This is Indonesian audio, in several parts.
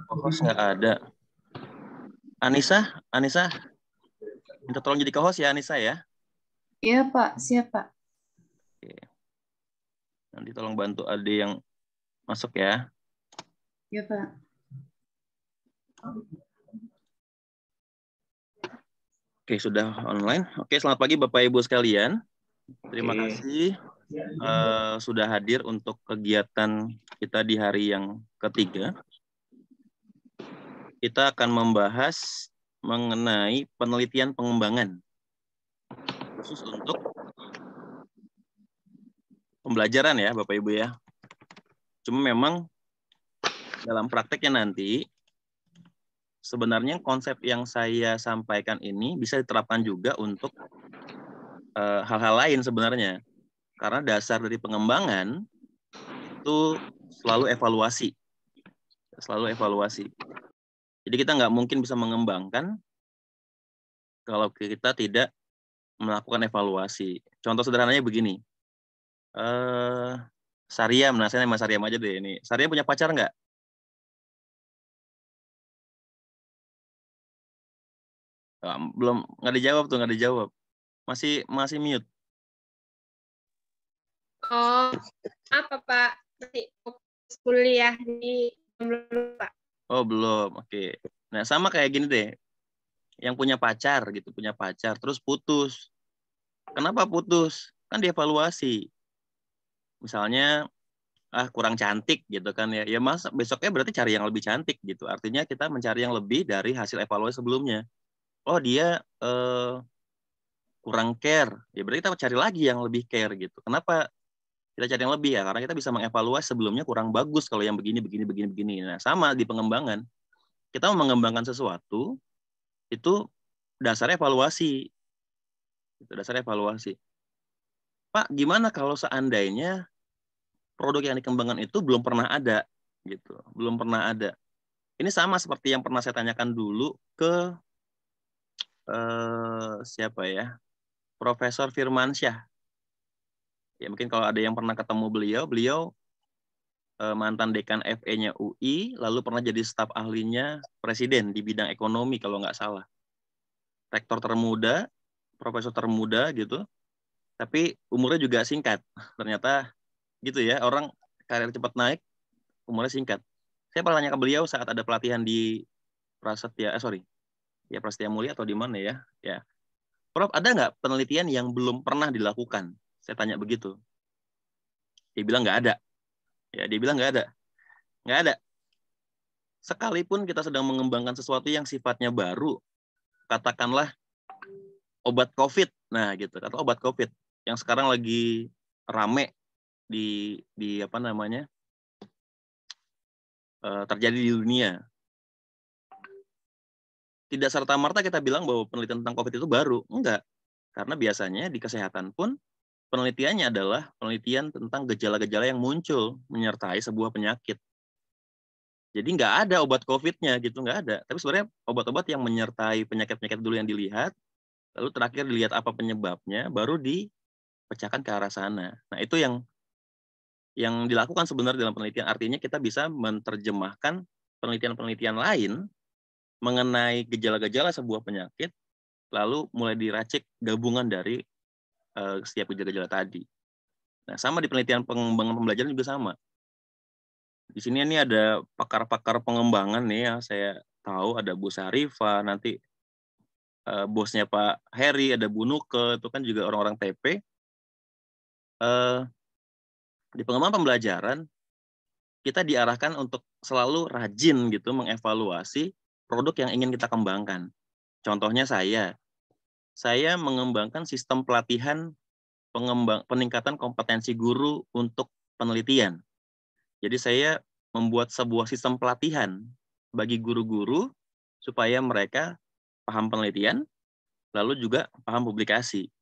Co-host nggak ada. Anissa, minta tolong jadi co-host ya Anissa ya. Iya Pak, siap Pak. Oke. Nanti tolong bantu Ade yang masuk ya. Iya Pak. Oke, sudah online. Oke, selamat pagi Bapak Ibu sekalian. Terima Oke. kasih sudah hadir untuk kegiatan kita di hari yang ketiga. Kita akan membahas mengenai penelitian pengembangan khusus untuk pembelajaran ya Bapak Ibu ya. Cuma memang dalam prakteknya nanti sebenarnya konsep yang saya sampaikan ini bisa diterapkan juga untuk hal-hal lain sebenarnya. Karena dasar dari pengembangan itu selalu evaluasi. Selalu evaluasi. Jadi kita nggak mungkin bisa mengembangkan kalau kita tidak melakukan evaluasi. Contoh sederhananya begini. Saryam, nah saya nama Saryam aja deh ini. Saryam punya pacar nggak? Belum, nggak dijawab tuh, nggak dijawab. Masih mute. Oh, apa Pak? Masih fokus kuliah di belum Pak? Oh belum, oke. Nah sama kayak gini deh. Yang punya pacar gitu, punya pacar, terus putus. Kenapa putus? Kan dievaluasi. Misalnya, kurang cantik gitu kan ya. Ya mas, besoknya berarti cari yang lebih cantik gitu. Artinya kita mencari yang lebih dari hasil evaluasi sebelumnya. Oh dia kurang care, ya berarti kita cari lagi yang lebih care gitu. Kenapa kita cari yang lebih ya? Karena kita bisa mengevaluasi sebelumnya kurang bagus kalau yang begini. Nah sama di pengembangan. Kita mau mengembangkan sesuatu, itu dasarnya evaluasi. Itu dasarnya evaluasi. Pak, gimana kalau seandainya produk yang dikembangkan itu belum pernah ada, gitu, belum pernah ada. Ini sama seperti yang pernah saya tanyakan dulu ke siapa ya, Profesor Firmansyah. Ya mungkin kalau ada yang pernah ketemu beliau mantan dekan FE-nya UI, lalu pernah jadi staf ahlinya presiden di bidang ekonomi kalau nggak salah. Rektor termuda, profesor termuda gitu, tapi umurnya juga singkat. Ternyata gitu ya, orang karir cepat naik, umurnya singkat. Saya pernah tanya ke beliau saat ada pelatihan di Prasetya Mulia atau di mana ya? Ya, Prof, ada nggak penelitian yang belum pernah dilakukan? Saya tanya begitu. Dia bilang nggak ada. Ya, dia bilang nggak ada. Nggak ada. Sekalipun kita sedang mengembangkan sesuatu yang sifatnya baru, katakanlah obat COVID. Nah, gitu. Atau obat COVID yang sekarang lagi rame di apa namanya? Terjadi di dunia. Tidak serta-merta kita bilang bahwa penelitian tentang COVID itu baru. Enggak. Karena biasanya di kesehatan pun penelitiannya adalah penelitian tentang gejala-gejala yang muncul menyertai sebuah penyakit. Jadi nggak ada obat COVID-nya gitu, nggak ada. Tapi sebenarnya obat-obat yang menyertai penyakit-penyakit dulu yang dilihat, lalu terakhir dilihat apa penyebabnya, baru dipecahkan ke arah sana. Nah itu yang dilakukan sebenarnya dalam penelitian. Artinya kita bisa menerjemahkan penelitian-penelitian lain mengenai gejala-gejala sebuah penyakit, lalu mulai diracik gabungan dari setiap gejala-gejala tadi. Nah, sama di penelitian pengembangan pembelajaran juga sama. Di sini ini ada pakar-pakar pengembangan nih ya, saya tahu ada Bu Syarifah, nanti bosnya Pak Heri, ada Bu Nuke, itu kan juga orang-orang TP. Di pengembangan pembelajaran, kita diarahkan untuk selalu rajin gitu mengevaluasi produk yang ingin kita kembangkan. Contohnya saya mengembangkan sistem pelatihan peningkatan kompetensi guru untuk penelitian. Jadi saya membuat sebuah sistem pelatihan bagi guru-guru supaya mereka paham penelitian, lalu juga paham publikasi.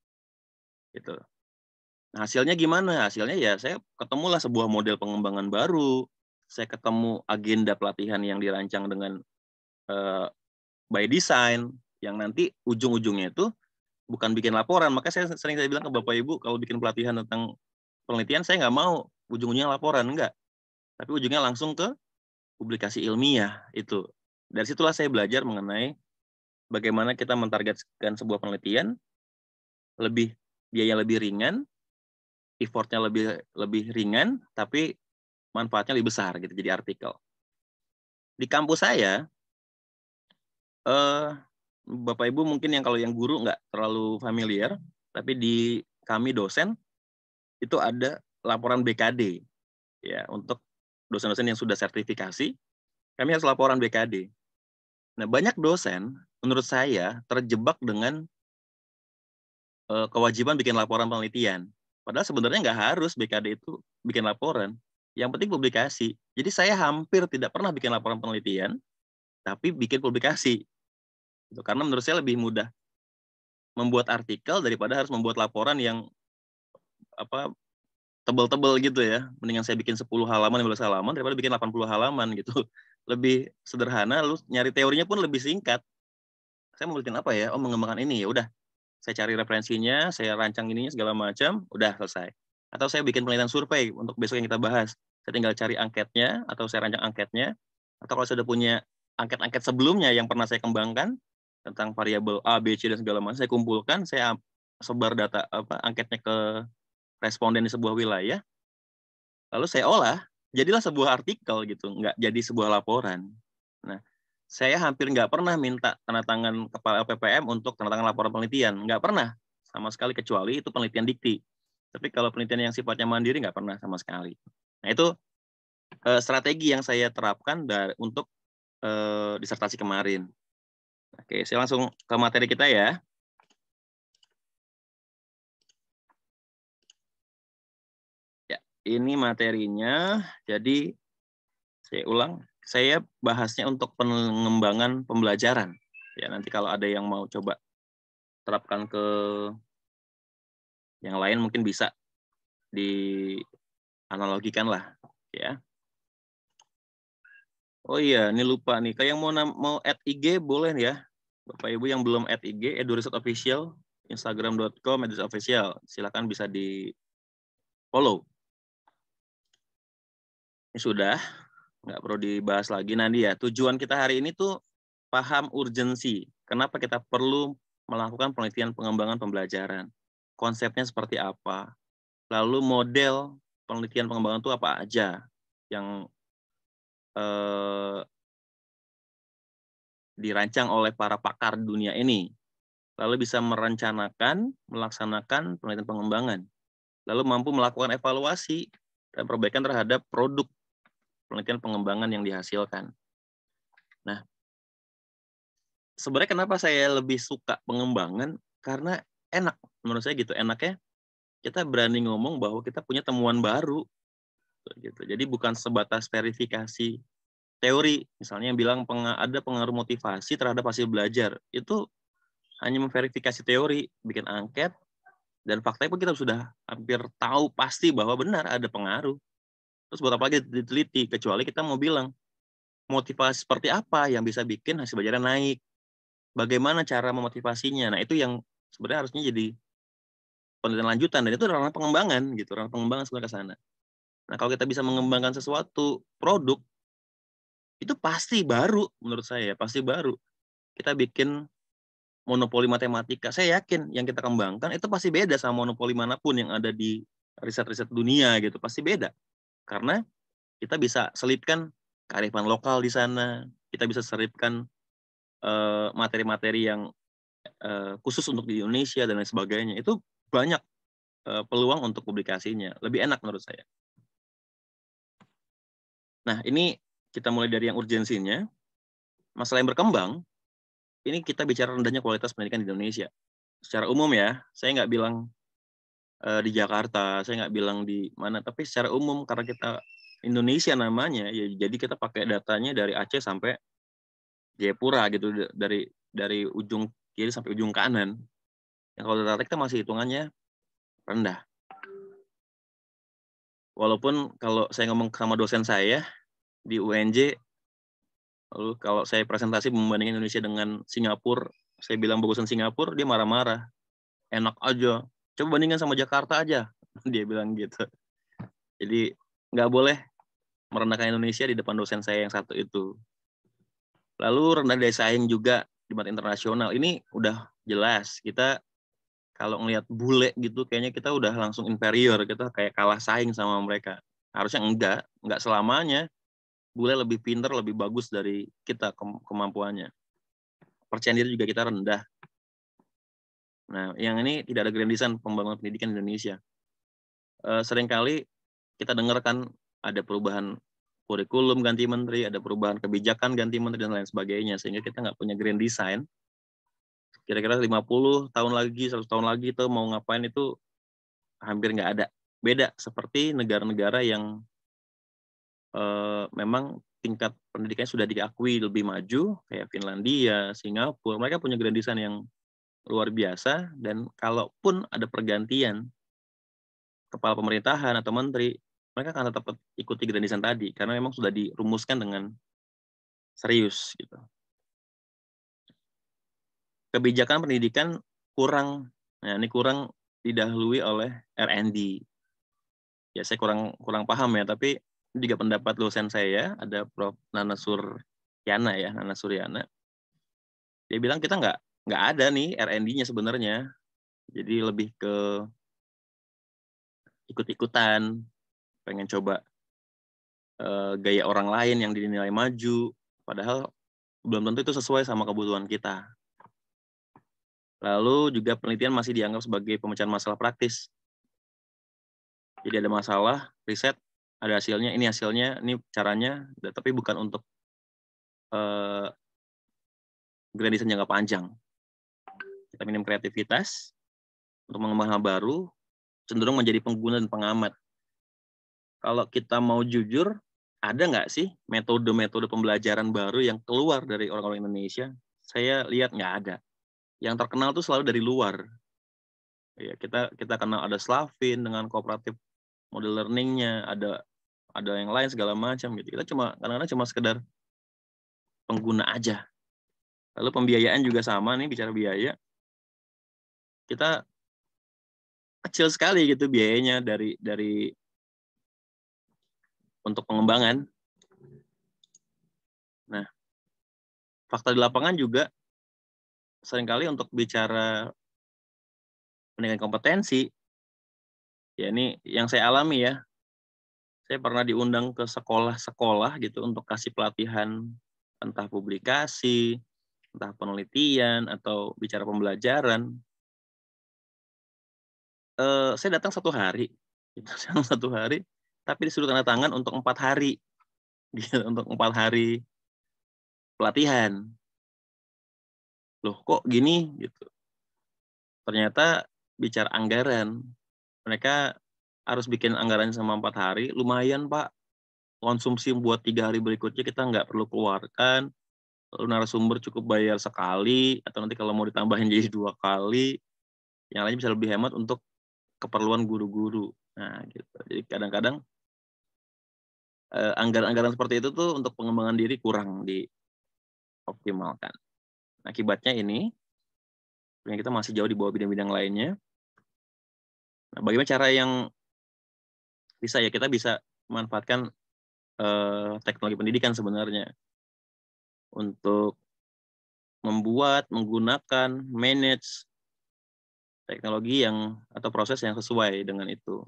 Gitu. Nah, hasilnya gimana? Hasilnya ya saya ketemulah sebuah model pengembangan baru, saya ketemu agenda pelatihan yang dirancang dengan by design, yang nanti ujung-ujungnya itu bukan bikin laporan. Maka saya bilang ke Bapak Ibu, kalau bikin pelatihan tentang penelitian, saya nggak mau ujung-ujungnya laporan, enggak. Tapi ujungnya langsung ke publikasi ilmiah itu. Dari situlah saya belajar mengenai bagaimana kita mentargetkan sebuah penelitian biaya lebih ringan, effortnya lebih ringan, tapi manfaatnya lebih besar gitu. Jadi artikel. Di kampus saya, Bapak Ibu mungkin kalau yang guru nggak terlalu familiar, tapi di kami dosen itu ada laporan BKD ya untuk dosen-dosen yang sudah sertifikasi, kami harus laporan BKD. Nah, banyak dosen menurut saya terjebak dengan kewajiban bikin laporan penelitian. Padahal sebenarnya nggak harus BKD itu bikin laporan. Yang penting publikasi. Jadi saya hampir tidak pernah bikin laporan penelitian, tapi bikin publikasi. Karena menurut saya lebih mudah membuat artikel daripada harus membuat laporan yang tebal-tebal gitu ya. Mendingan saya bikin 10 halaman, 15 halaman daripada bikin 80 halaman gitu. Lebih sederhana, lu nyari teorinya pun lebih singkat. Saya mau bikin apa ya? Oh, mengembangkan ini. Ya udah. Saya cari referensinya, saya rancang ininya segala macam, udah selesai. Atau saya bikin penelitian survei untuk besok yang kita bahas. Saya tinggal cari angketnya, atau saya rancang angketnya. Atau kalau saya sudah punya angket-angket sebelumnya yang pernah saya kembangkan tentang variabel A, B, C dan segala macam, saya kumpulkan, saya sebar data angketnya ke responden di sebuah wilayah. Lalu saya olah, jadilah sebuah artikel gitu, nggak jadi sebuah laporan. Nah, saya hampir nggak pernah minta tanda tangan kepala LPPM untuk tanda tangan laporan penelitian. Nggak pernah sama sekali, kecuali itu penelitian dikti. Tapi kalau penelitian yang sifatnya mandiri nggak pernah sama sekali. Nah, itu strategi yang saya terapkan untuk disertasi kemarin. Oke, saya langsung ke materi kita ya. Ya, ini materinya. Jadi, saya ulang. Saya bahasnya untuk pengembangan pembelajaran. Ya, nanti kalau ada yang mau coba terapkan ke yang lain mungkin bisa dianalogikan lah, ya. Oh iya, ini lupa nih. Kayak mau add IG boleh ya, Bapak Ibu yang belum add IG, Eduriset Official, Instagram.com Eduriset Official. Silakan bisa di follow. Ini sudah, nggak perlu dibahas lagi. Nanti ya, tujuan kita hari ini tuh paham urgensi. Kenapa kita perlu melakukan penelitian pengembangan pembelajaran? Konsepnya seperti apa? Lalu model penelitian pengembangan itu apa aja yang dirancang oleh para pakar dunia ini. Lalu bisa merencanakan, melaksanakan penelitian pengembangan. Lalu mampu melakukan evaluasi dan perbaikan terhadap produk penelitian pengembangan yang dihasilkan. Nah, sebenarnya kenapa saya lebih suka pengembangan? Karena enak, menurut saya gitu. Enaknya kita berani ngomong bahwa kita punya temuan baru. Gitu. Jadi bukan sebatas verifikasi teori, misalnya yang bilang ada pengaruh motivasi terhadap hasil belajar. Itu hanya memverifikasi teori, bikin angket, dan faktanya pun kita sudah hampir tahu pasti bahwa benar ada pengaruh. Terus buat apa lagi diteliti, kecuali kita mau bilang motivasi seperti apa yang bisa bikin hasil belajar naik, bagaimana cara memotivasinya. Nah, itu yang sebenarnya harusnya jadi penelitian lanjutan, dan itu ranah pengembangan gitu, ranah pengembangan sebenarnya ke sana. Nah, kalau kita bisa mengembangkan sesuatu produk, itu pasti baru menurut saya, pasti baru. Kita bikin monopoli matematika, saya yakin yang kita kembangkan itu pasti beda sama monopoli manapun yang ada di riset-riset dunia gitu, pasti beda. Karena kita bisa selipkan kearifan lokal di sana, kita bisa selipkan materi-materi yang khusus untuk di Indonesia dan lain sebagainya. Itu banyak peluang untuk publikasinya, lebih enak menurut saya. Nah, ini kita mulai dari yang urgensinya. Masalah yang berkembang, ini kita bicara rendahnya kualitas pendidikan di Indonesia. Secara umum ya, saya nggak bilang di Jakarta, saya nggak bilang di mana, tapi secara umum karena kita Indonesia namanya, ya jadi kita pakai datanya dari Aceh sampai Jayapura gitu, dari ujung kiri sampai ujung kanan. Yang kalau data kita masih hitungannya rendah. Walaupun kalau saya ngomong sama dosen saya di UNJ, lalu kalau saya presentasi membandingkan Indonesia dengan Singapura, saya bilang bagusan Singapura, dia marah-marah. Enak aja. Coba bandingkan sama Jakarta aja. Dia bilang gitu. Jadi nggak boleh merendahkan Indonesia di depan dosen saya yang satu itu. Lalu rendah daya saing juga di mata internasional. Ini udah jelas. Kita kalau ngelihat bule gitu, kayaknya kita udah langsung inferior. Kita kayak kalah saing sama mereka. Harusnya enggak selamanya. Bule lebih pinter, lebih bagus dari kita kemampuannya. Percaya diri juga kita rendah. Nah, yang ini tidak ada grand design pembangunan pendidikan di Indonesia. Seringkali kita dengarkan ada perubahan kurikulum ganti menteri, ada perubahan kebijakan ganti menteri, dan lain sebagainya. Sehingga kita nggak punya grand design. Kira-kira 50 tahun lagi, 100 tahun lagi tuh mau ngapain itu hampir nggak ada. Beda seperti negara-negara yang memang tingkat pendidikannya sudah diakui lebih maju, kayak Finlandia, Singapura. Mereka punya grand design yang luar biasa, dan kalaupun ada pergantian kepala pemerintahan atau menteri, mereka akan tetap ikuti grand design tadi, karena memang sudah dirumuskan dengan serius gitu. Kebijakan pendidikan kurang, nah ini kurang didahului oleh R&D. Ya saya kurang paham ya, tapi ini juga pendapat dosen saya, ada Prof. Nana Suryana. Dia bilang kita nggak ada nih R&D-nya sebenarnya, jadi lebih ke ikut-ikutan, pengen coba gaya orang lain yang dinilai maju, padahal belum tentu itu sesuai sama kebutuhan kita. Lalu juga penelitian masih dianggap sebagai pemecahan masalah praktis. Jadi ada masalah, riset, ada hasilnya, ini caranya, tapi bukan untuk grand design jangka panjang. Kita minim kreativitas untuk mengembangkan hal baru, cenderung menjadi pengguna dan pengamat. Kalau kita mau jujur, ada nggak sih metode-metode pembelajaran baru yang keluar dari orang-orang Indonesia? Saya lihat nggak ada. Yang terkenal tuh selalu dari luar. Ya, kita kenal ada Slavin dengan kooperatif model learning-nya, ada yang lain segala macam gitu. Kita kadang-kadang cuma sekedar pengguna aja. Lalu pembiayaan juga sama nih, bicara biaya. Kita kecil sekali gitu biayanya dari untuk pengembangan. Nah, fakta di lapangan juga seringkali untuk bicara pendidikan kompetensi, ya ini yang saya alami ya. Saya pernah diundang ke sekolah-sekolah gitu untuk kasih pelatihan, entah publikasi, entah penelitian, atau bicara pembelajaran. Saya datang 1 hari, tapi disuruh tanda tangan untuk 4 hari, gitu, untuk 4 hari pelatihan. Loh kok gini gitu. Ternyata bicara anggaran, mereka harus bikin anggaran sama 4 hari, lumayan Pak. Konsumsi buat 3 hari berikutnya kita nggak perlu keluarkan, lalu narasumber cukup bayar sekali, atau nanti kalau mau ditambahin jadi 2 kali, yang lain bisa lebih hemat untuk keperluan guru-guru. Nah gitu. Jadi kadang-kadang anggaran-anggaran seperti itu tuh untuk pengembangan diri kurang dioptimalkan. Akibatnya ini, kita masih jauh di bawah bidang-bidang lainnya. Nah, bagaimana cara yang kita bisa memanfaatkan teknologi pendidikan sebenarnya untuk menggunakan, manage teknologi atau proses yang sesuai dengan itu.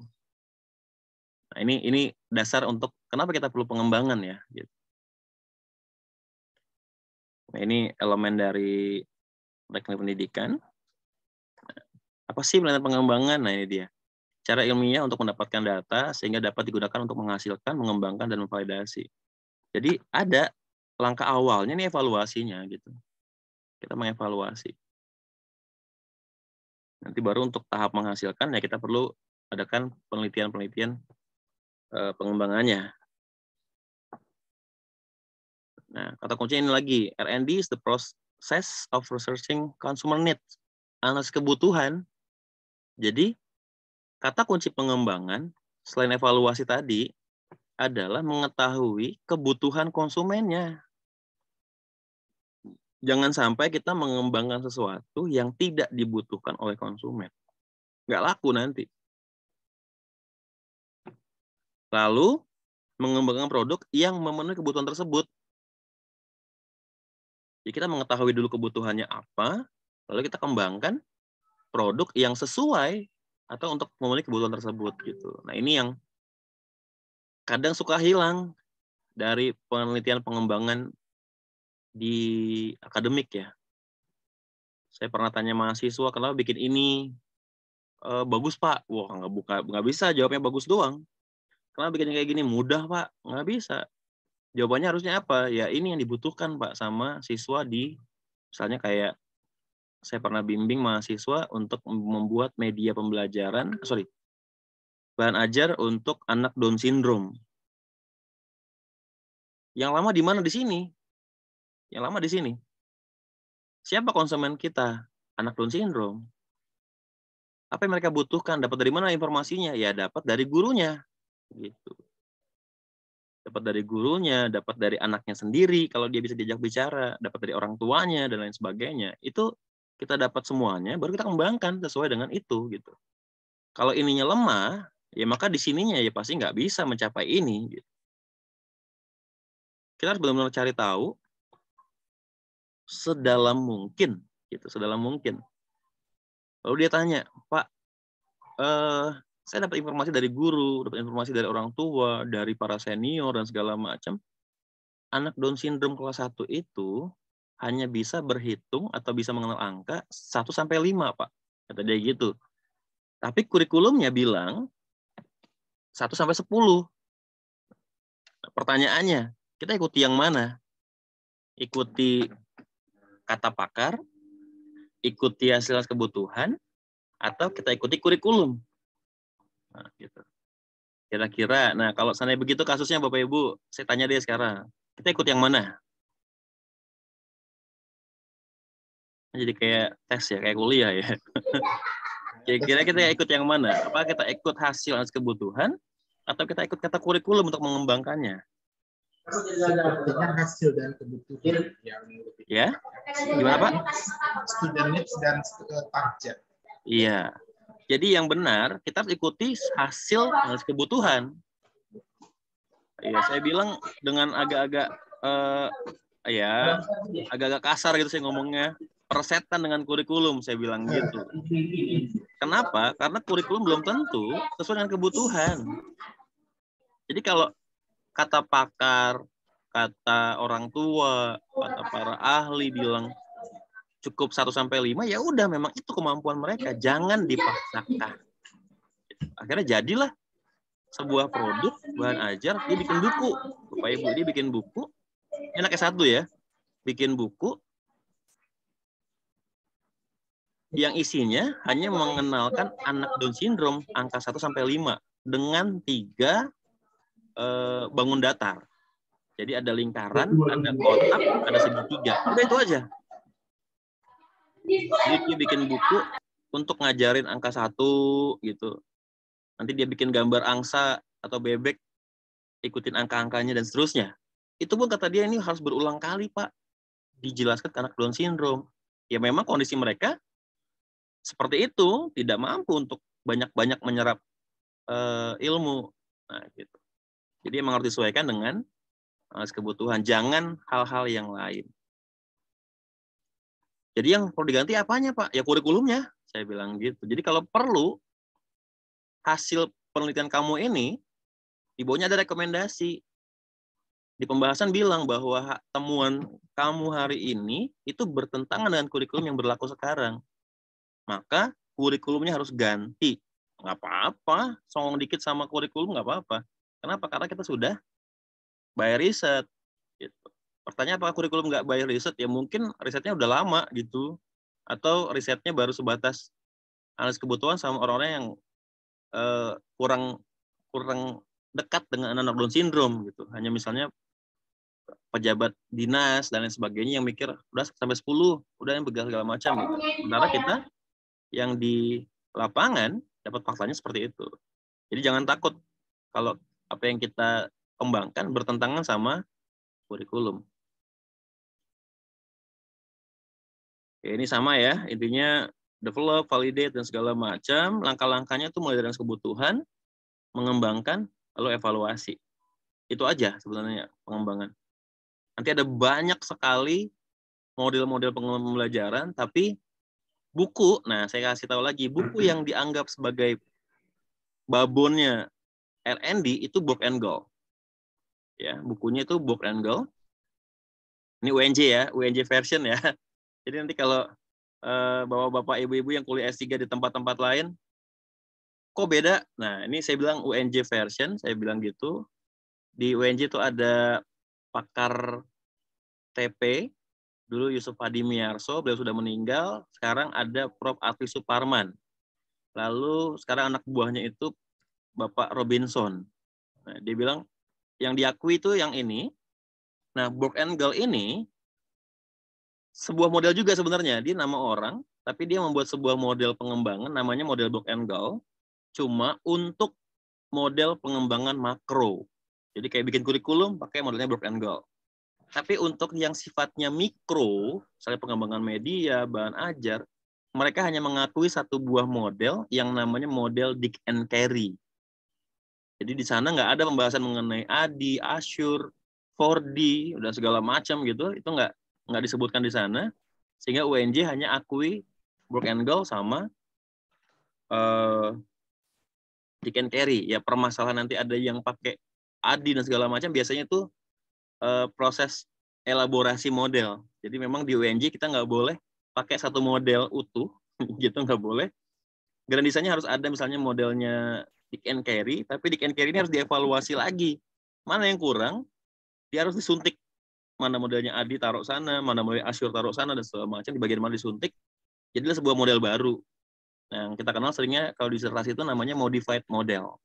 Nah, ini dasar untuk kenapa kita perlu pengembangan ya. Gitu. Nah, ini elemen dari teknologi pendidikan. Apa sih penelitian pengembangan? Nah, ini dia. Cara ilmiah untuk mendapatkan data sehingga dapat digunakan untuk menghasilkan, mengembangkan, dan memvalidasi. Jadi ada langkah awalnya nih evaluasinya gitu. Kita mengevaluasi. Nanti baru untuk tahap menghasilkan ya kita perlu adakan penelitian-penelitian pengembangannya. Nah, kata kuncinya ini lagi, R&D is the process of researching consumer needs. Analisis kebutuhan. Jadi, kata kunci pengembangan selain evaluasi tadi adalah mengetahui kebutuhan konsumennya. Jangan sampai kita mengembangkan sesuatu yang tidak dibutuhkan oleh konsumen. Nggak laku nanti. Lalu, mengembangkan produk yang memenuhi kebutuhan tersebut. Jadi kita mengetahui dulu kebutuhannya apa, lalu kita kembangkan produk yang sesuai atau untuk memenuhi kebutuhan tersebut gitu. Nah, ini yang kadang suka hilang dari penelitian pengembangan di akademik ya. Saya pernah tanya mahasiswa, kenapa bikin ini? Bagus Pak. Wah, nggak bisa jawabnya bagus doang. Kenapa bikin kayak gini? Mudah Pak. Nggak bisa. Jawabannya harusnya apa? Ya ini yang dibutuhkan Pak sama siswa di, misalnya kayak saya pernah bimbing mahasiswa untuk membuat media pembelajaran, bahan ajar untuk anak Down syndrome. Yang lama di mana di sini? Yang lama di sini. Siapa konsumen kita? Anak Down syndrome. Apa yang mereka butuhkan? Dapat dari mana informasinya? Ya dapat dari gurunya. Gitu. Dapat dari gurunya, dapat dari anaknya sendiri kalau dia bisa diajak bicara, dapat dari orang tuanya dan lain sebagainya. Itu kita dapat semuanya, baru kita kembangkan sesuai dengan itu gitu. Kalau ininya lemah, ya maka di sininya ya pasti nggak bisa mencapai ini. Gitu. Kita harus benar-benar cari tahu sedalam mungkin, gitu, sedalam mungkin. Lalu dia tanya, Pak, saya dapat informasi dari guru, dapat informasi dari orang tua, dari para senior dan segala macam. Anak Down syndrome kelas 1 itu hanya bisa berhitung atau bisa mengenal angka 1 sampai 5, Pak. Kata dia gitu. Tapi kurikulumnya bilang 1 sampai 10. Pertanyaannya, kita ikuti yang mana? Ikuti kata pakar, ikuti hasil kebutuhan, atau kita ikuti kurikulum? Nah, gitu. Kira-kira, nah kalau seandainya begitu kasusnya Bapak Ibu, saya tanya deh sekarang, kita ikut yang mana? Jadi kayak tes ya, kayak kuliah ya. Kira-kira kita ikut yang mana? Apa kita ikut hasil kebutuhan, atau kita ikut kata kurikulum untuk mengembangkannya? Sepertinya hasil dan kebutuhan yang lebih. Ya, gimana Pak? Student needs dan target. Iya. Jadi yang benar kita harus ikuti hasil kebutuhan. Iya, saya bilang dengan agak-agak agak-agak kasar gitu saya ngomongnya, persetan dengan kurikulum saya bilang gitu. Kenapa? Karena kurikulum belum tentu sesuai dengan kebutuhan. Jadi kalau kata pakar, kata orang tua, kata para ahli bilang cukup 1 sampai 5, ya udah memang itu kemampuan mereka, jangan dipaksakan. Akhirnya jadilah sebuah produk bahan ajar, dia bikin buku. Bapak Ibu, dia bikin buku. Enaknya satu ya, bikin buku yang isinya hanya mengenalkan anak Down syndrome angka 1 sampai 5 dengan 3 bangun datar. Jadi ada lingkaran, ada kotak, ada segitiga. Udah itu aja. Jadi dia bikin buku untuk ngajarin angka 1 gitu. Nanti dia bikin gambar angsa atau bebek, ikutin angka-angkanya dan seterusnya. Itu pun kata dia ini harus berulang kali, Pak. Dijelaskan ke anak Down syndrome. Ya memang kondisi mereka seperti itu, tidak mampu untuk banyak-banyak menyerap ilmu. Nah, gitu. Jadi memang harus disesuaikan dengan kebutuhan. Jangan hal-hal yang lain. Jadi yang perlu diganti apanya, Pak? Ya kurikulumnya. Saya bilang gitu. Jadi kalau perlu, hasil penelitian kamu ini, di bawahnya ada rekomendasi. Di pembahasan bilang bahwa temuan kamu hari ini itu bertentangan dengan kurikulum yang berlaku sekarang. Maka kurikulumnya harus ganti. Nggak apa-apa, songong dikit sama kurikulum nggak apa-apa. Kenapa? Karena kita sudah bayar riset. Gitu. Pertanyaan apakah kurikulum nggak bayar riset? Ya mungkin risetnya udah lama gitu. Atau risetnya baru sebatas analisis kebutuhan sama orang-orang yang kurang dekat dengan anak Down syndrome gitu. Hanya misalnya pejabat dinas dan lain sebagainya yang mikir udah sampai 10, udah yang begal segala macam gitu. Sementara kita yang di lapangan dapat faktanya seperti itu. Jadi jangan takut kalau apa yang kita kembangkan bertentangan sama kurikulum. Oke, ini sama ya, intinya develop, validate, dan segala macam. Langkah-langkahnya itu mulai dari kebutuhan, mengembangkan, lalu evaluasi. Itu aja sebenarnya pengembangan. Nanti ada banyak sekali model-model pembelajaran, tapi buku, nah saya kasih tahu lagi, buku yang dianggap sebagai babonnya R&D itu Book and Go. Ya, bukunya itu Book and Go. Ini UNJ ya, UNJ version ya. Jadi nanti kalau bapak-bapak, ibu-ibu yang kuliah S3 di tempat-tempat lain, kok beda? Nah, ini saya bilang UNJ version, saya bilang gitu. Di UNJ itu ada pakar TP, dulu Yusuf Hadi Miarso, beliau sudah meninggal. Sekarang ada Prof. Atli Suparman. Lalu sekarang anak buahnya itu Bapak Robinson. Nah, dia bilang yang diakui itu yang ini. Nah, Book and Go ini sebuah model juga sebenarnya. Dia nama orang, tapi dia membuat sebuah model pengembangan namanya model Book and Go. Cuma untuk model pengembangan makro. Jadi kayak bikin kurikulum pakai modelnya Book and Go. Tapi untuk yang sifatnya mikro, misalnya pengembangan media, bahan ajar, mereka hanya mengakui satu buah model yang namanya model Dick and Carey. Jadi di sana nggak ada pembahasan mengenai ADI, Azure, 4D, dan segala macam gitu. Itu nggak disebutkan di sana. Sehingga UNJ hanya akui Book and Go sama Dick and Carey. Ya permasalahan nanti ada yang pakai ADI dan segala macam, biasanya itu proses elaborasi model. Jadi memang di UNJ kita nggak boleh pakai satu model utuh, gitu nggak boleh. Grand design-nya harus ada misalnya modelnya Dick and Carey, tapi Dick and Carey ini harus dievaluasi lagi. Mana yang kurang, dia harus disuntik. Mana modelnya Adi taruh sana, mana model Azure taruh sana, dan segala macam, di bagian mana disuntik. Jadilah sebuah model baru. Nah, yang kita kenal seringnya kalau disertasi itu namanya modified model.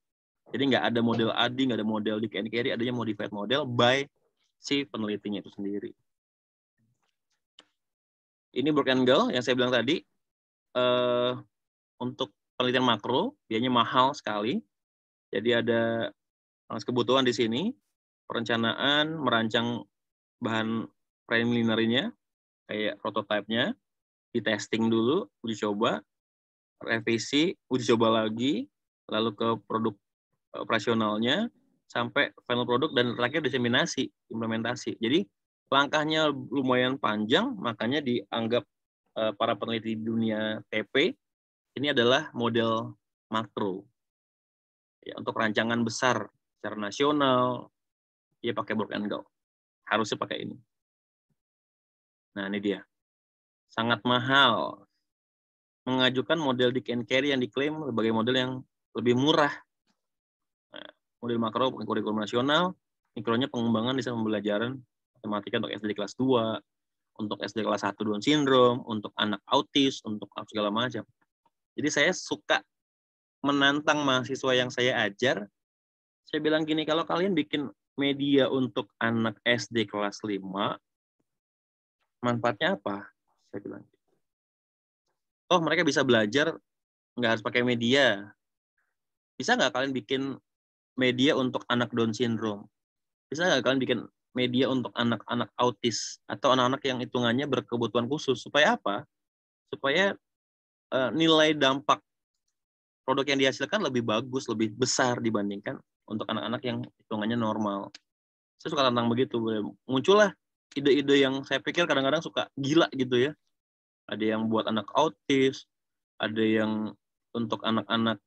Jadi nggak ada model Adi, nggak ada model Dick and Carey, adanya modified model by si penelitinya itu sendiri. Ini Book and Go yang saya bilang tadi. Untuk penelitian makro, biayanya mahal sekali. Jadi ada kebutuhan di sini, perencanaan, merancang bahan preliminary-nya, kayak prototipe-nya, di testing dulu, uji coba, revisi, uji coba lagi, lalu ke produk operasionalnya, sampai final produk, dan terakhir diseminasi, implementasi. Jadi langkahnya lumayan panjang, makanya dianggap para peneliti dunia TP, ini adalah model makro. Ya, untuk rancangan besar secara nasional, dia pakai Book and Go. Harusnya pakai ini. Nah, ini dia. Sangat mahal. Mengajukan model Dick and Carey yang diklaim sebagai model yang lebih murah. Nah, model makro pakai kurikulum nasional, mikronya pengembangan desain pembelajaran matematika untuk SD kelas 2, untuk SD kelas 1 Down syndrome, untuk anak autis, untuk segala macam. Jadi saya suka menantang mahasiswa yang saya ajar. Saya bilang gini, kalau kalian bikin media untuk anak SD kelas 5, manfaatnya apa? Saya bilang. Oh, mereka bisa belajar, nggak harus pakai media. Bisa nggak kalian bikin media untuk anak Down syndrome? Bisa nggak kalian bikin media untuk anak-anak autis atau anak-anak yang hitungannya berkebutuhan khusus? Supaya apa? Supaya nilai dampak produk yang dihasilkan lebih bagus, lebih besar dibandingkan untuk anak-anak yang hitungannya normal. Saya suka tentang begitu. Muncullah ide-ide yang saya pikir kadang-kadang suka gila gitu ya. Ada yang buat anak autis, ada yang untuk anak-anak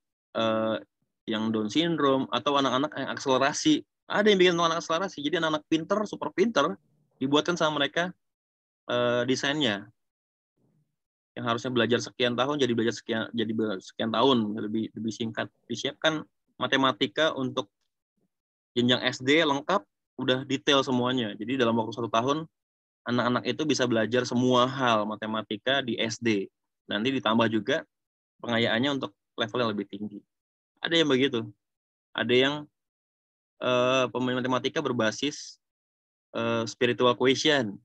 yang Down syndrome, atau anak-anak yang akselerasi. Ada yang bikin untuk anak akselerasi. Jadi anak-anak pinter, super pinter, dibuatkan sama mereka desainnya. Yang harusnya belajar sekian tahun jadi belajar sekian tahun, lebih singkat. Disiapkan matematika untuk jenjang SD lengkap, udah detail semuanya. Jadi dalam waktu 1 tahun anak-anak itu bisa belajar semua hal matematika di SD. Nanti ditambah juga pengayaannya untuk level yang lebih tinggi. Ada yang begitu. Ada yang pemain matematika berbasis spiritual question,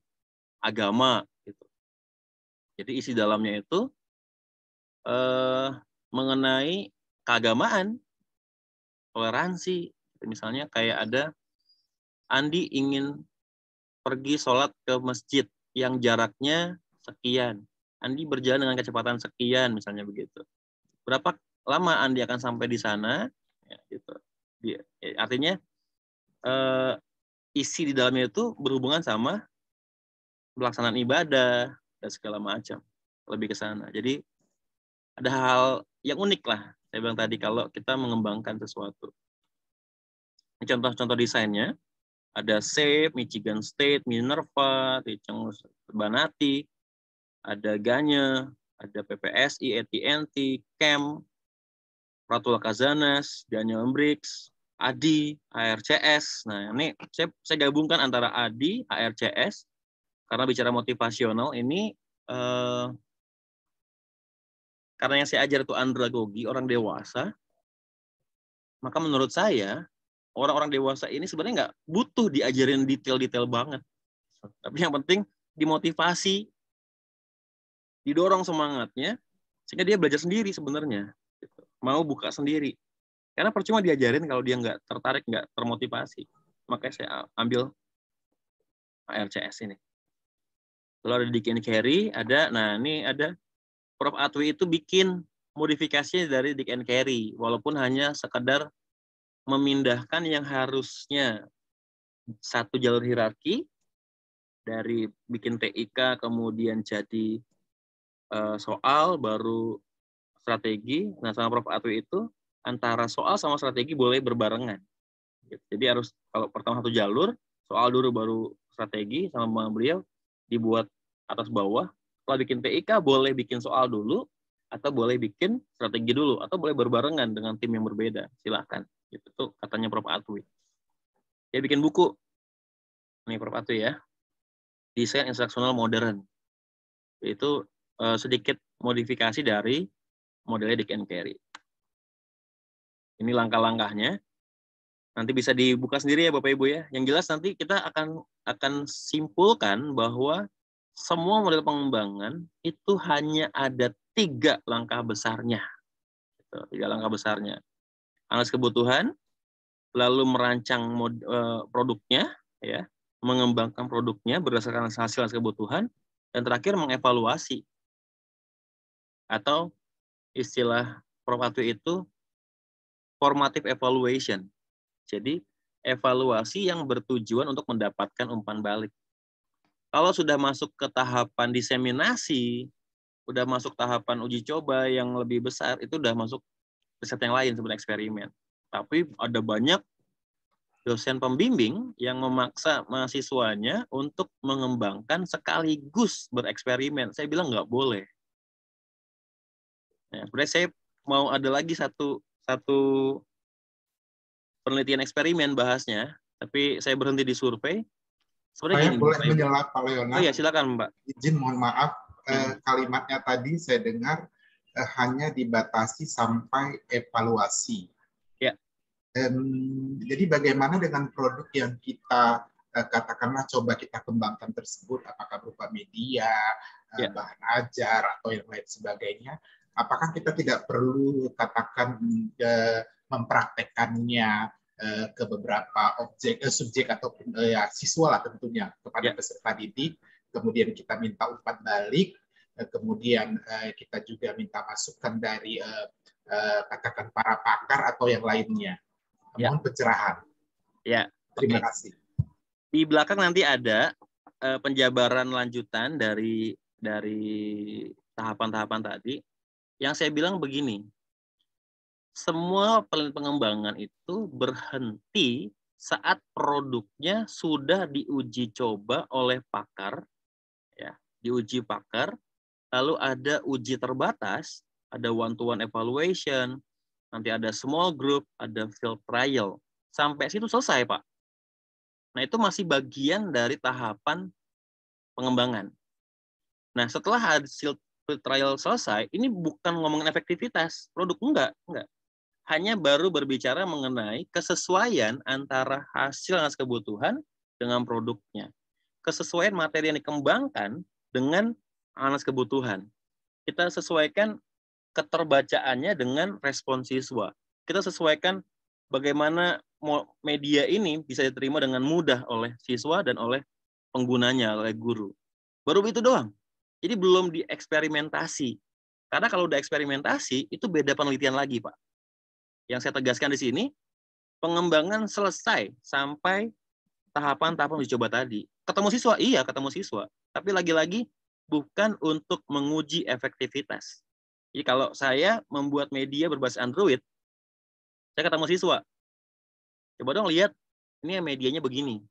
agama gitu. Jadi isi dalamnya itu mengenai keagamaan, toleransi. Misalnya kayak ada Andi ingin pergi sholat ke masjid yang jaraknya sekian. Andi berjalan dengan kecepatan sekian, misalnya begitu. Berapa lama Andi akan sampai di sana? Ya, gitu. Artinya isi di dalamnya itu berhubungan sama pelaksanaan ibadah dan segala macam, lebih ke sana. Jadi ada hal yang unik lah, saya bilang tadi, kalau kita mengembangkan sesuatu. Ini contoh-contoh desainnya, ada SAFE, Michigan State, Minerva, Banati, ada Ganye, ada PPSI, AT&T, CAM, Pratul Kazanas, Daniel Briggs, ADI, ARCS. Nah, ini saya gabungkan antara ADI, ARCS, karena bicara motivasional ini, karena yang saya ajar itu andragogi, orang dewasa, maka menurut saya, orang-orang dewasa ini sebenarnya nggak butuh diajarin detail-detail banget. Tapi yang penting dimotivasi, didorong semangatnya, sehingga dia belajar sendiri sebenarnya. Mau buka sendiri. Karena percuma diajarin kalau dia nggak tertarik, nggak termotivasi. Makanya saya ambil ARCS ini. Lalu ada Dick and Carey, ini ada Prof. Atwi itu bikin modifikasinya dari Dick and Carey, walaupun hanya sekedar memindahkan yang harusnya satu jalur hierarki, dari bikin TIK, kemudian jadi soal, baru strategi. Nah, sama Prof. Atwi itu, antara soal sama strategi boleh berbarengan. Jadi harus, kalau pertama satu jalur, soal dulu baru strategi, sama beliau dibuat atas bawah. Kalau bikin TIK boleh bikin soal dulu, atau boleh bikin strategi dulu, atau boleh berbarengan dengan tim yang berbeda. Silakan. Itu tuh katanya Prof. Atwi. Dia bikin buku. Ini Prof. Atwi ya. Desain instruksional modern. Itu sedikit modifikasi dari modelnya Dick and Carey. Ini langkah-langkahnya. Nanti bisa dibuka sendiri ya Bapak Ibu ya. Yang jelas nanti kita akan simpulkan bahwa semua model pengembangan itu hanya ada 3 langkah besarnya. 3 langkah besarnya. Analisis kebutuhan, lalu merancang produknya, ya, mengembangkan produknya berdasarkan hasil kebutuhan, dan terakhir mengevaluasi. Atau istilah Prof. Atwi itu formative evaluation. Jadi evaluasi yang bertujuan untuk mendapatkan umpan balik. Kalau sudah masuk ke tahapan diseminasi, udah masuk tahapan uji coba yang lebih besar, itu udah masuk riset yang lain sebenarnya, eksperimen. Tapi ada banyak dosen pembimbing yang memaksa mahasiswanya untuk mengembangkan sekaligus bereksperimen. Saya bilang nggak boleh. Ya, sebenarnya saya mau ada lagi satu penelitian eksperimen bahasnya, tapi saya berhenti di survei. Saya boleh menyela Pak Leonard? Oh ya, silakan Mbak. Izin, mohon maaf, kalimatnya tadi saya dengar hanya dibatasi sampai evaluasi. Ya. Jadi bagaimana dengan produk yang kita katakanlah coba kita kembangkan tersebut, apakah berupa media, bahan ajar, atau yang lain sebagainya, apakah kita tidak perlu katakan mempraktekannya ke beberapa subjek atau siswa lah tentunya, kepada peserta didik, kemudian kita minta umpan balik, kemudian kita juga minta masukan dari katakan para pakar atau yang lainnya. Mohon pencerahan. Ya. Terima kasih. Di belakang nanti ada penjabaran lanjutan dari tahapan-tahapan tadi. Yang saya bilang begini, semua pengembangan itu berhenti saat produknya sudah diuji coba oleh pakar, ya, diuji pakar, lalu ada uji terbatas, ada one-to-one evaluation, nanti ada small group, ada field trial. Sampai situ selesai, Pak. Nah, itu masih bagian dari tahapan pengembangan. Nah, setelah hasil field trial selesai, ini bukan ngomongin efektivitas produk, enggak. Hanya baru berbicara mengenai kesesuaian antara hasil analisis kebutuhan dengan produknya. Kesesuaian materi yang dikembangkan dengan analisis kebutuhan. Kita sesuaikan keterbacaannya dengan respon siswa. Kita sesuaikan bagaimana media ini bisa diterima dengan mudah oleh siswa dan oleh penggunanya, oleh guru. Baru itu doang. Jadi belum dieksperimentasi. Karena kalau udah eksperimentasi, itu beda penelitian lagi, Pak. Yang saya tegaskan di sini, pengembangan selesai sampai tahapan-tahapan uji coba tadi. Ketemu siswa, iya ketemu siswa. Tapi lagi-lagi bukan untuk menguji efektivitas. Jadi kalau saya membuat media berbasis Android, saya ketemu siswa. Coba dong lihat, ini medianya begini.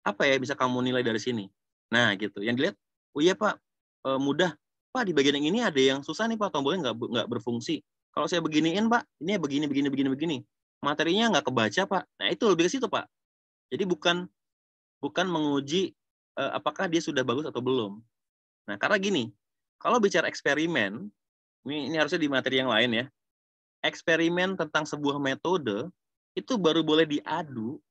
Apa ya bisa kamu nilai dari sini? Nah gitu. Yang dilihat, oh iya Pak, mudah. Pak di bagian yang ini ada yang susah nih Pak, tombolnya nggak berfungsi. Kalau saya beginiin Pak, ini begini. Materinya nggak kebaca Pak. Nah itu lebih ke situ Pak. Jadi bukan menguji apakah dia sudah bagus atau belum. Nah karena gini, kalau bicara eksperimen, ini harusnya di materi yang lain ya. Eksperimen tentang sebuah metode itu baru boleh diadu.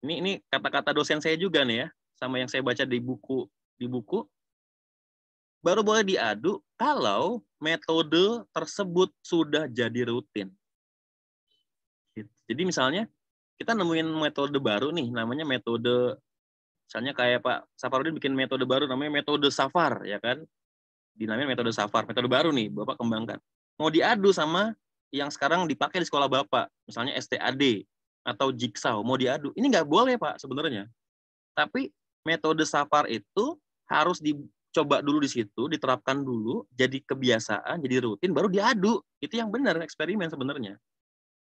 Ini kata-kata dosen saya juga nih ya, sama yang saya baca di buku baru boleh diadu kalau metode tersebut sudah jadi rutin. Jadi misalnya kita nemuin metode baru nih, namanya metode, misalnya kayak Pak Safarudin bikin metode baru namanya metode Safar, ya kan? Dinamain metode Safar, metode baru nih Bapak kembangkan. Mau diadu sama yang sekarang dipakai di sekolah Bapak, misalnya STAD atau Jigsaw, mau diadu. Ini nggak boleh Pak sebenarnya. Tapi metode Safar itu harus dicoba dulu di situ, diterapkan dulu, jadi kebiasaan, jadi rutin, baru diadu. Itu yang benar eksperimen sebenarnya.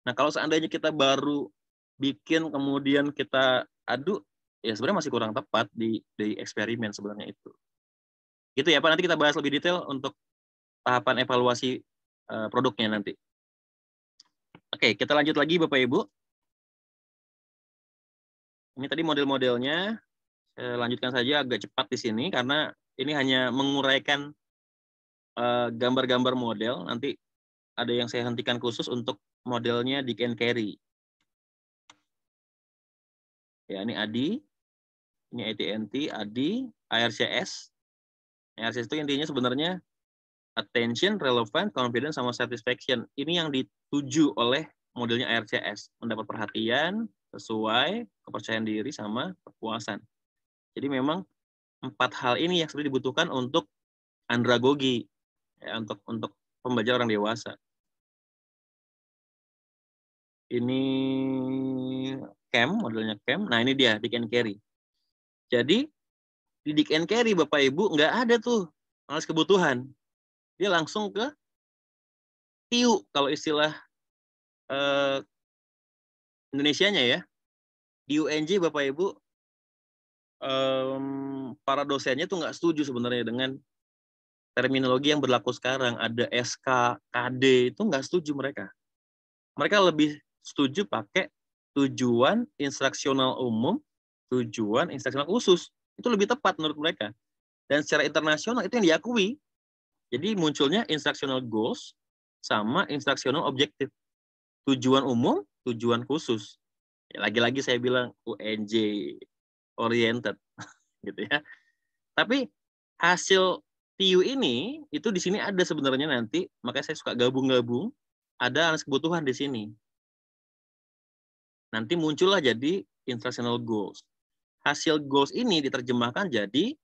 Nah kalau seandainya kita baru bikin kemudian kita adu, ya sebenarnya masih kurang tepat di eksperimen sebenarnya itu. Gitu ya Pak, nanti kita bahas lebih detail untuk tahapan evaluasi produknya nanti. Oke, kita lanjut lagi Bapak Ibu. Ini tadi model-modelnya, saya lanjutkan saja agak cepat di sini karena ini hanya menguraikan gambar-gambar model. Nanti ada yang saya hentikan khusus untuk modelnya Dick and Carey. Ya, ini ADI, ini AT&T, ADI, ARCS. ARCS itu intinya sebenarnya attention, relevant, confidence, sama satisfaction. Ini yang dituju oleh modelnya ARCS. Mendapat perhatian, sesuai, kepercayaan diri, sama kepuasan. Jadi memang 4 hal ini yang sebenarnya dibutuhkan untuk andragogi, ya, untuk pembelajar orang dewasa. Ini CAM, modelnya CAM. Nah ini dia, Dick and Carey. Jadi di Dick and Carey Bapak Ibu nggak ada tuh analis kebutuhan. Dia langsung ke TIU kalau istilah Indonesianya ya. Di UNJ Bapak Ibu para dosennya tuh nggak setuju sebenarnya dengan terminologi yang berlaku sekarang. Ada SK, KD, itu nggak setuju mereka. Mereka lebih setuju pakai tujuan instruksional umum, tujuan instruksional khusus. Itu lebih tepat menurut mereka. Dan secara internasional itu yang diakui. Jadi munculnya instructional goals sama instructional objective. Tujuan umum, tujuan khusus. Ya, lagi-lagi saya bilang UNJ oriented gitu ya. Tapi hasil TIU ini itu di sini ada sebenarnya nanti, makanya saya suka gabung-gabung, ada analis kebutuhan di sini. Nanti muncullah jadi instructional goals. Hasil goals ini diterjemahkan jadi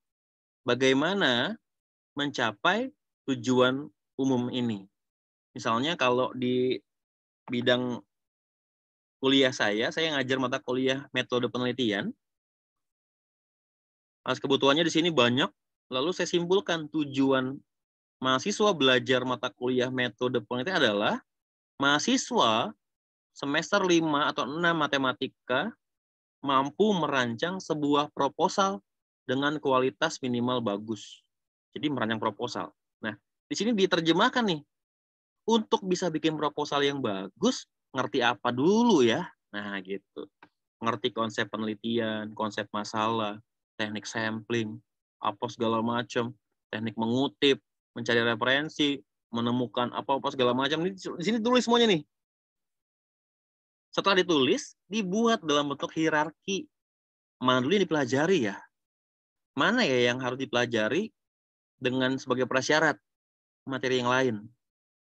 bagaimana mencapai tujuan umum ini. Misalnya kalau di bidang kuliah saya ngajar mata kuliah metode penelitian. Alas kebutuhannya di sini banyak. Lalu saya simpulkan tujuan mahasiswa belajar mata kuliah metode penelitian adalah mahasiswa semester 5 atau 6 matematika mampu merancang sebuah proposal dengan kualitas minimal bagus. Jadi merancang proposal. Nah, di sini diterjemahkan nih. Untuk bisa bikin proposal yang bagus, ngerti apa dulu ya? Nah, gitu. Ngerti konsep penelitian, konsep masalah, teknik sampling, apa segala macam, teknik mengutip, mencari referensi, menemukan apa-apa segala macam. Di sini tulis semuanya nih. Setelah ditulis, dibuat dalam bentuk hierarki. Mana dulu yang dipelajari ya? Mana ya yang harus dipelajari dengan sebagai prasyarat materi yang lain?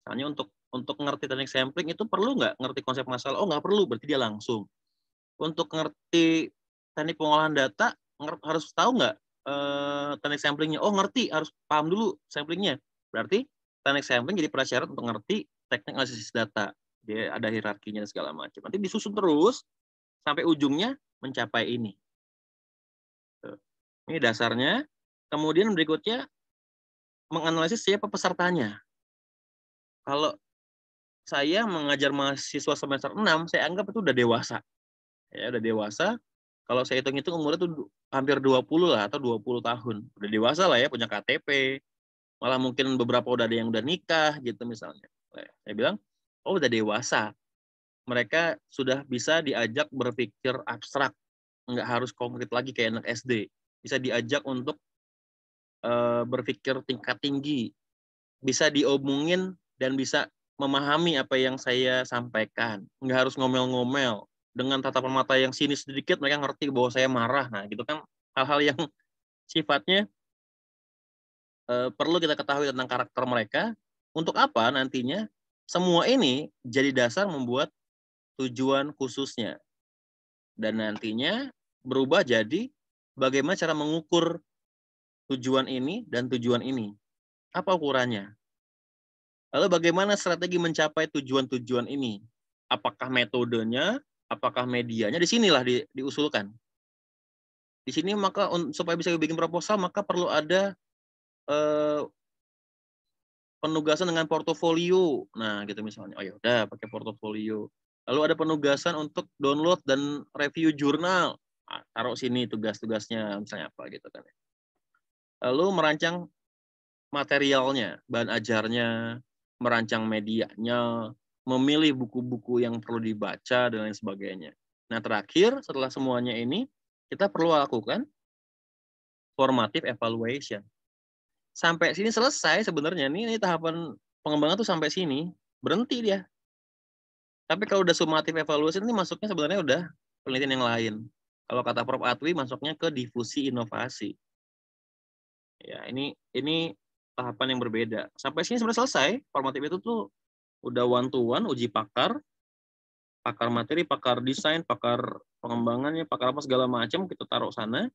Misalnya untuk ngerti teknik sampling itu perlu nggak ngerti konsep masalah? Oh nggak perlu, berarti dia langsung. Untuk ngerti teknik pengolahan data, harus tahu nggak teknik samplingnya? Oh ngerti, harus paham dulu samplingnya. Berarti teknik sampling jadi prasyarat untuk ngerti teknik analisis data. Dia ada hierarkinya dan segala macam. Nanti disusun terus sampai ujungnya mencapai ini. Tuh. Ini dasarnya. Kemudian berikutnya menganalisis siapa pesertanya. Kalau saya mengajar mahasiswa semester 6, saya anggap itu udah dewasa. Ya, udah dewasa. Kalau saya hitung-hitung umurnya tuh hampir 20 lah atau 20 tahun. Udah dewasa lah ya, punya KTP. Malah mungkin beberapa udah ada yang udah nikah gitu misalnya. Saya bilang, oh udah dewasa. Mereka sudah bisa diajak berpikir abstrak. Nggak harus konkret lagi kayak anak SD. Bisa diajak untuk berpikir tingkat tinggi. Bisa diomongin dan bisa memahami apa yang saya sampaikan. Nggak harus ngomel-ngomel. Dengan tatapan mata yang sinis sedikit, mereka ngerti bahwa saya marah. Nah, gitu kan hal-hal yang sifatnya perlu kita ketahui tentang karakter mereka. Untuk apa nantinya semua ini jadi dasar membuat tujuan khususnya. Dan nantinya berubah jadi bagaimana cara mengukur tujuan ini dan tujuan ini. Apa ukurannya? Lalu bagaimana strategi mencapai tujuan-tujuan ini? Apakah metodenya, apakah medianya? Di sinilah diusulkan. Di sini maka supaya bisa bikin proposal maka perlu ada penugasan dengan portofolio. Nah, gitu misalnya. Oh ya udah pakai portofolio. Lalu ada penugasan untuk download dan review jurnal. Nah, taruh sini tugas-tugasnya misalnya apa gitu kan. Lalu merancang materialnya, bahan ajarnya, merancang medianya, memilih buku-buku yang perlu dibaca, dan lain sebagainya. Nah, terakhir, setelah semuanya ini, kita perlu lakukan formative evaluation. Sampai sini selesai sebenarnya. Ini tahapan pengembangan tuh sampai sini. Berhenti dia. Tapi kalau udah summative evaluation, ini masuknya sebenarnya udah penelitian yang lain. Kalau kata Prof. Atwi, masuknya ke difusi inovasi. Ya, ini tahapan yang berbeda. Sampai sini sebenarnya selesai. Formatif itu tuh udah one to one, uji pakar materi, pakar desain, pakar pengembangannya, pakar apa segala macam kita taruh sana.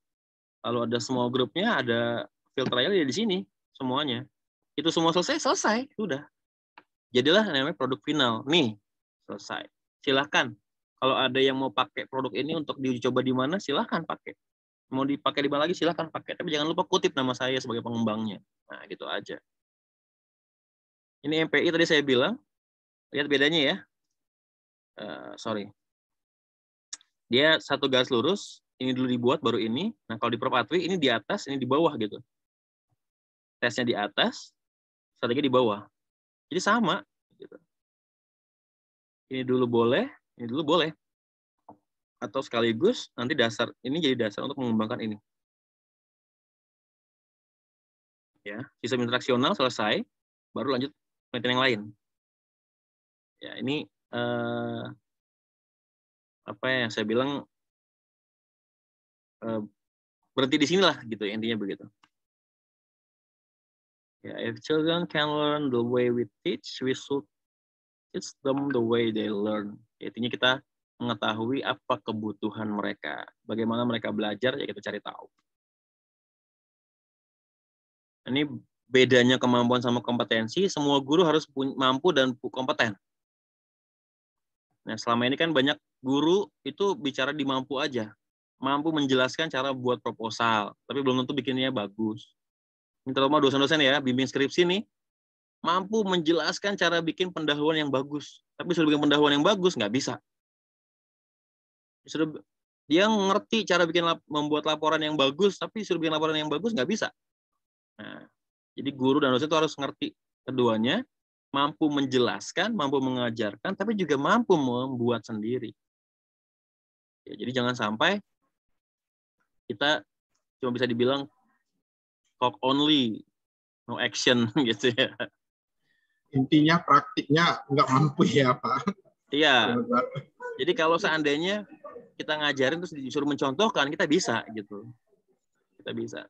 Lalu ada small grupnya, ada field trial ya di sini semuanya. Itu semua selesai, sudah. Jadilah namanya produk final. Nih, selesai. Silahkan. Kalau ada yang mau pakai produk ini untuk diuji coba di mana, silahkan pakai. Mau dipakai di mana lagi, silahkan pakai. Tapi jangan lupa kutip nama saya sebagai pengembangnya. Nah, gitu aja. Ini MPI tadi saya bilang. Lihat bedanya ya. Sorry. Dia satu garis lurus. Ini dulu dibuat, baru ini. Nah, kalau di Prof. Atwi, ini di atas, ini di bawah gitu. Tesnya di atas, strategi di bawah. Jadi sama. Gitu. Ini dulu boleh, ini dulu boleh. Atau sekaligus nanti dasar ini jadi dasar untuk mengembangkan ini. Ya, sistem interaksional selesai, baru lanjut penelitian yang lain. Ya, ini apa yang saya bilang berhenti di sinilah gitu intinya begitu. Ya, if children can learn the way we teach, we should teach them the way they learn. Intinya kita mengetahui apa kebutuhan mereka, bagaimana mereka belajar, ya kita cari tahu. Ini bedanya kemampuan sama kompetensi, semua guru harus mampu dan kompeten. Nah, selama ini kan banyak guru itu bicara di mampu aja. Mampu menjelaskan cara buat proposal, tapi belum tentu bikinnya bagus. Ini terutama dosen-dosen ya, bimbing skripsi nih, mampu menjelaskan cara bikin pendahuluan yang bagus. Tapi suruh bikin pendahuluan yang bagus, nggak bisa. Dia ngerti cara membuat laporan yang bagus, tapi suruh bikin laporan yang bagus, nggak bisa. Nah, jadi guru dan dosen itu harus ngerti keduanya, mampu menjelaskan, mampu mengajarkan, tapi juga mampu membuat sendiri. Ya, jadi jangan sampai kita cuma bisa dibilang talk only, no action gitu ya. Intinya praktiknya nggak mampu ya Pak. Iya. Jadi kalau seandainya kita ngajarin terus disuruh mencontohkan, kita bisa gitu. Kita bisa.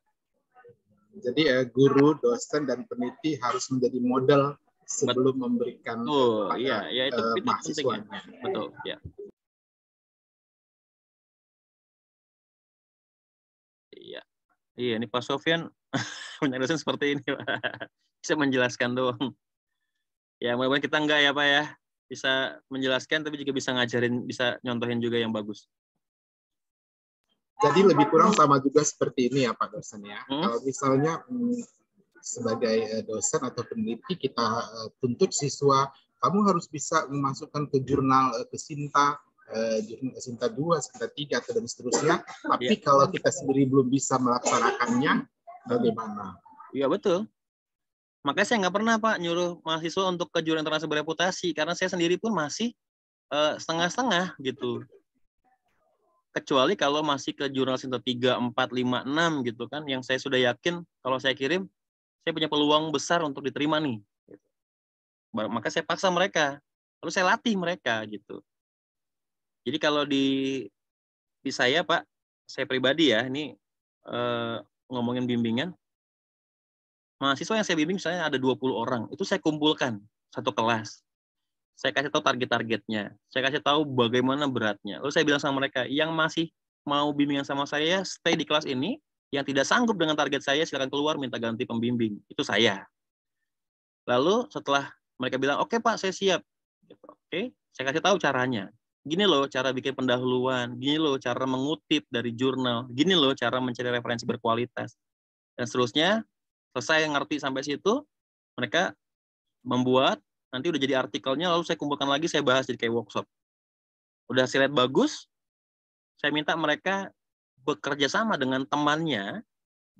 Jadi guru, dosen, dan peneliti harus menjadi model sebelum memberikan kepada itu mahasiswa. Betul, ya. Iya, ini Pak Sofyan punya dosen seperti ini, Pak. Bisa menjelaskan doang. Ya, mudah-mudahan kita enggak ya, Pak ya. bisa menjelaskan tapi juga bisa ngajarin, bisa nyontohin juga yang bagus. Jadi lebih kurang sama juga seperti ini ya Pak dosen ya. Kalau misalnya sebagai dosen atau peneliti kita tuntut siswa, kamu harus bisa memasukkan ke jurnal Kesinta, Kesinta 2, Kesinta 3, atau dan seterusnya. Tapi kalau kita sendiri belum bisa melaksanakannya, bagaimana? Iya betul. Makanya saya nggak pernah Pak nyuruh mahasiswa untuk ke jurnal internasional bereputasi, karena saya sendiri pun masih setengah-setengah gitu. Kecuali kalau masih ke jurnal Sinta 3, 4, 5, 6 gitu kan, yang saya sudah yakin kalau saya kirim, saya punya peluang besar untuk diterima nih. Maka saya paksa mereka, lalu saya latih mereka gitu. Jadi kalau di saya Pak, saya pribadi ya, ini ngomongin bimbingan, mahasiswa yang saya bimbing misalnya ada 20 orang, itu saya kumpulkan satu kelas. Saya kasih tahu target-targetnya, saya kasih tahu bagaimana beratnya. Lalu saya bilang sama mereka, yang masih mau bimbingan sama saya, stay di kelas ini, yang tidak sanggup dengan target saya, silakan keluar minta ganti pembimbing. Itu saya. Lalu setelah mereka bilang, oke Pak, saya siap. Oke, saya kasih tahu caranya. Gini loh cara bikin pendahuluan, gini loh cara mengutip dari jurnal, gini loh cara mencari referensi berkualitas. Dan seterusnya, selesai ngerti sampai situ, mereka membuat, nanti udah jadi artikelnya, lalu saya kumpulkan lagi, saya bahas jadi kayak workshop. Udah saya lihat bagus, saya minta mereka bekerja sama dengan temannya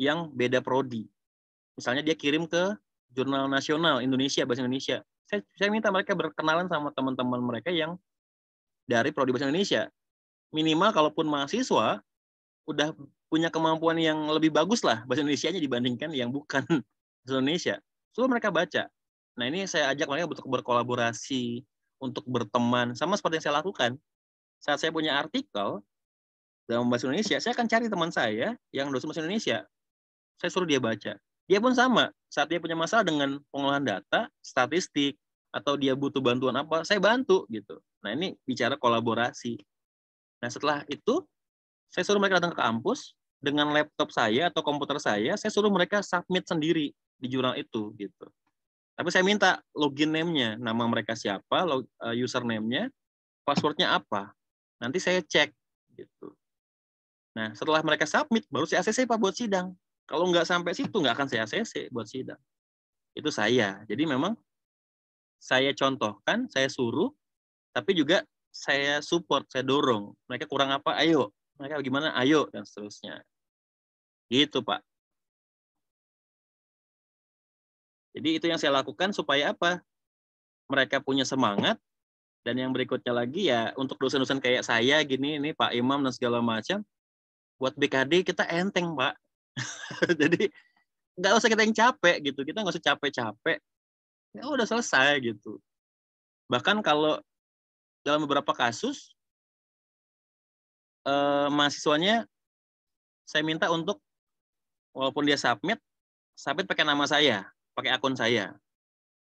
yang beda prodi. Misalnya dia kirim ke Jurnal Nasional Indonesia, Bahasa Indonesia. Saya minta mereka berkenalan sama teman-teman mereka yang dari prodi Bahasa Indonesia. Minimal kalaupun mahasiswa, udah punya kemampuan yang lebih bagus lah Bahasa Indonesianya dibandingkan yang bukan Bahasa Indonesia. Suruh mereka baca. Nah ini saya ajak mereka untuk berkolaborasi, untuk berteman, sama seperti yang saya lakukan. Saat saya punya artikel dalam bahasa Indonesia, saya akan cari teman saya yang dosen bahasa Indonesia. Saya suruh dia baca. Dia pun sama, saat dia punya masalah dengan pengolahan data, statistik, atau dia butuh bantuan apa, saya bantu gitu. Nah ini bicara kolaborasi. Nah setelah itu, saya suruh mereka datang ke kampus, dengan laptop saya atau komputer saya suruh mereka submit sendiri di jurnal itu gitu. Tapi saya minta login name-nya, nama mereka siapa, username-nya, password-nya apa. Nanti saya cek gitu. Nah, setelah mereka submit, baru saya ACC Pak buat sidang. Kalau nggak sampai situ, nggak akan saya ACC buat sidang. Itu saya. Jadi memang saya contohkan, saya suruh, tapi juga saya support, saya dorong. Mereka kurang apa, ayo. Mereka bagaimana, ayo, dan seterusnya. Gitu, Pak. Jadi itu yang saya lakukan supaya apa? Mereka punya semangat, dan yang berikutnya lagi ya untuk dosen-dosen kayak saya gini, ini Pak Imam dan segala macam, buat BKD kita enteng Pak. Jadi nggak usah kita yang capek gitu, kita nggak usah capek-capek, ya udah selesai gitu. Bahkan kalau dalam beberapa kasus mahasiswanya saya minta untuk walaupun dia submit pakai nama saya, pakai akun saya.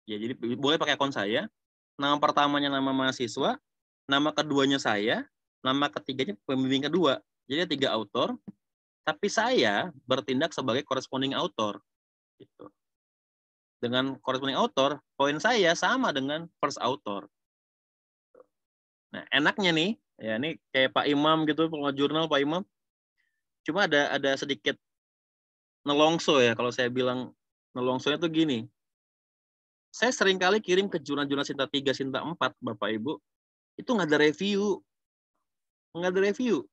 Ya jadi boleh pakai akun saya. Nama pertamanya nama mahasiswa, nama keduanya saya, nama ketiganya pembimbing kedua. Jadi 3 autor, tapi saya bertindak sebagai corresponding author. Gitu. Dengan corresponding author, poin saya sama dengan first author. Nah, enaknya nih, ya ini kayak Pak Imam gitu, pengajar jurnal Pak Imam. Cuma ada sedikit nelongso ya, kalau saya bilang nelongsonya tuh gini. Saya sering kali kirim ke jurnal-jurnal Sinta 3, Sinta 4, Bapak Ibu, itu nggak ada review. Nggak ada review.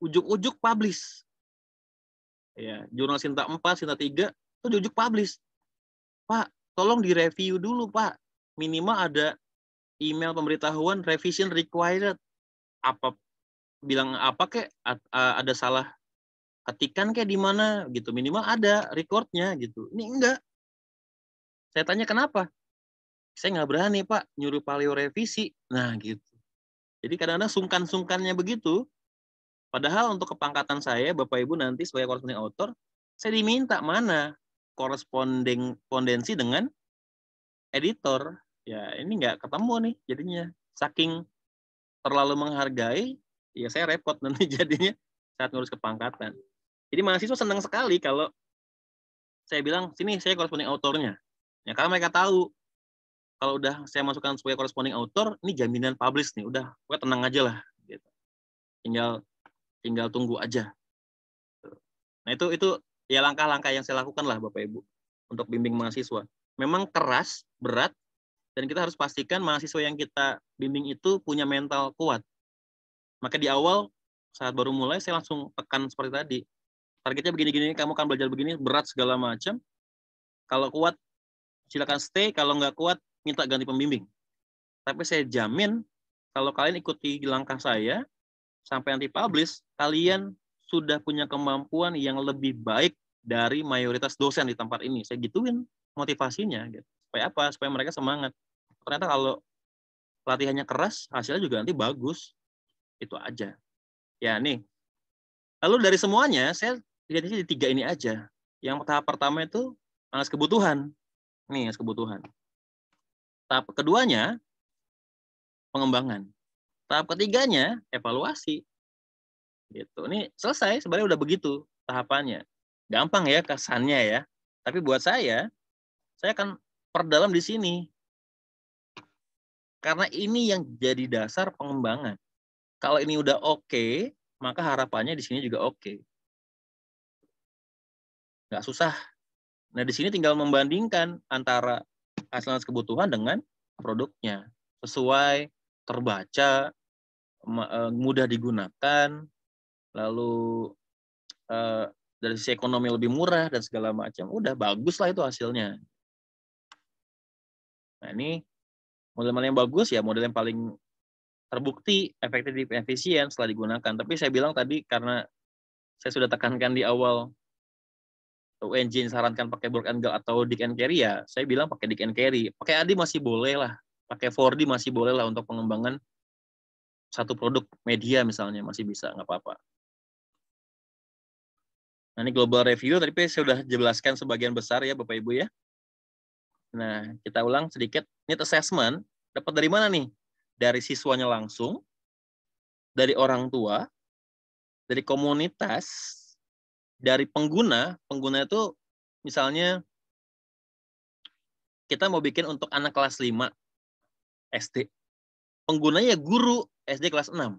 Ujuk-ujuk publish. Ya, jurnal Sinta 4, Sinta 3, itu ujuk publish. Pak, tolong direview dulu, Pak. Minimal ada email pemberitahuan revision required. Apa bilang apa kek, ada salah ketikan kayak di mana gitu. Minimal ada recordnya gitu. Ini enggak. Saya tanya kenapa? Saya nggak berani Pak nyuruh Paleo revisi. Nah gitu. Jadi kadang-kadang sungkan-sungkannya begitu. Padahal untuk kepangkatan saya, Bapak Ibu nanti sebagai corresponding author, saya diminta mana korespondensi dengan editor. Ya ini nggak ketemu nih jadinya. Saking terlalu menghargai, ya saya repot nanti jadinya saat ngurus kepangkatan. Jadi mahasiswa senang sekali kalau saya bilang, sini saya corresponding autornya. Ya karena mereka tahu kalau udah saya masukkan sebagai corresponding author, ini jaminan publish nih, udah pokoknya tenang aja lah gitu. Tinggal tunggu aja. Nah, itu ya langkah-langkah yang saya lakukan lah Bapak Ibu untuk bimbing mahasiswa. Memang keras, berat, dan kita harus pastikan mahasiswa yang kita bimbing itu punya mental kuat. Maka di awal saat baru mulai saya langsung tekan seperti tadi. Targetnya begini-gini, kamu akan belajar begini, berat segala macam. Kalau kuat silakan stay, kalau nggak kuat minta ganti pembimbing. Tapi saya jamin kalau kalian ikuti langkah saya sampai nanti publish, kalian sudah punya kemampuan yang lebih baik dari mayoritas dosen di tempat ini. Saya gituin motivasinya gitu. Supaya apa? Supaya mereka semangat. Ternyata kalau latihannya keras, hasilnya juga nanti bagus. Itu aja. Ya, nih. Lalu dari semuanya, saya lihatnya di 3 ini aja. Yang tahap pertama itu analisis kebutuhan. Nih, analisis kebutuhan. Tahap keduanya, pengembangan. Tahap ketiganya, evaluasi. Gitu. Ini selesai, sebenarnya udah begitu tahapannya. Gampang ya kesannya ya. Tapi buat saya akan perdalam di sini. Karena ini yang jadi dasar pengembangan. Kalau ini udah oke, maka harapannya di sini juga oke. Nggak susah. Nah, di sini tinggal membandingkan antara hasil kebutuhan dengan produknya. Sesuai, terbaca, mudah digunakan, lalu dari sisi ekonomi lebih murah dan segala macam. Udah bagus lah itu hasilnya. Nah, ini model-model yang bagus ya, model yang paling terbukti efektif dan efisien setelah digunakan. Tapi saya bilang tadi karena saya sudah tekankan di awal UNJ sarankan pakai Borg and Gal atau Dick and Carry ya, saya bilang pakai Dick and Carry. Pakai ADI masih boleh lah, pakai 4D masih boleh lah untuk pengembangan satu produk media misalnya masih bisa, nggak apa-apa. Nah, ini global review, tadi saya sudah jelaskan sebagian besar ya Bapak Ibu ya. Nah, kita ulang sedikit. Need assessment dapat dari mana nih? Dari siswanya langsung, dari orang tua, dari komunitas, dari pengguna. Pengguna itu misalnya kita mau bikin untuk anak kelas 5 SD. Penggunanya guru SD kelas 6.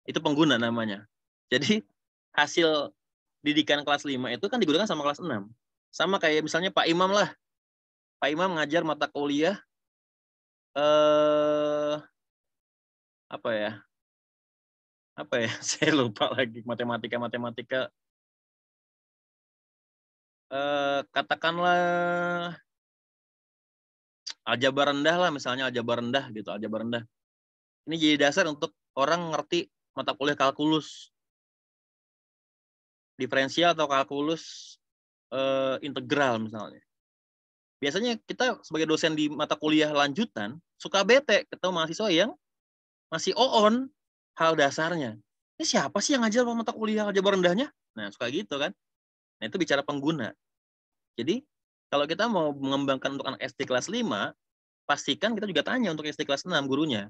Itu pengguna namanya. Jadi hasil didikan kelas 5 itu kan digunakan sama kelas 6. Sama kayak misalnya Pak Imam lah. Pak Imam ngajar mata kuliah apa ya? Saya lupa lagi matematika. Katakanlah aljabar rendah lah, misalnya aljabar rendah gitu, aljabar rendah. Ini jadi dasar untuk orang ngerti mata kuliah kalkulus diferensial atau kalkulus integral misalnya. Biasanya kita sebagai dosen di mata kuliah lanjutan suka bete ketemu mahasiswa yang masih on hal dasarnya. Ini siapa sih yang ngajar mata kuliah aljabar rendahnya? Nah, suka gitu kan. Nah, itu bicara pengguna. Jadi, kalau kita mau mengembangkan untuk anak SD kelas 5, pastikan kita juga tanya untuk SD kelas 6 gurunya.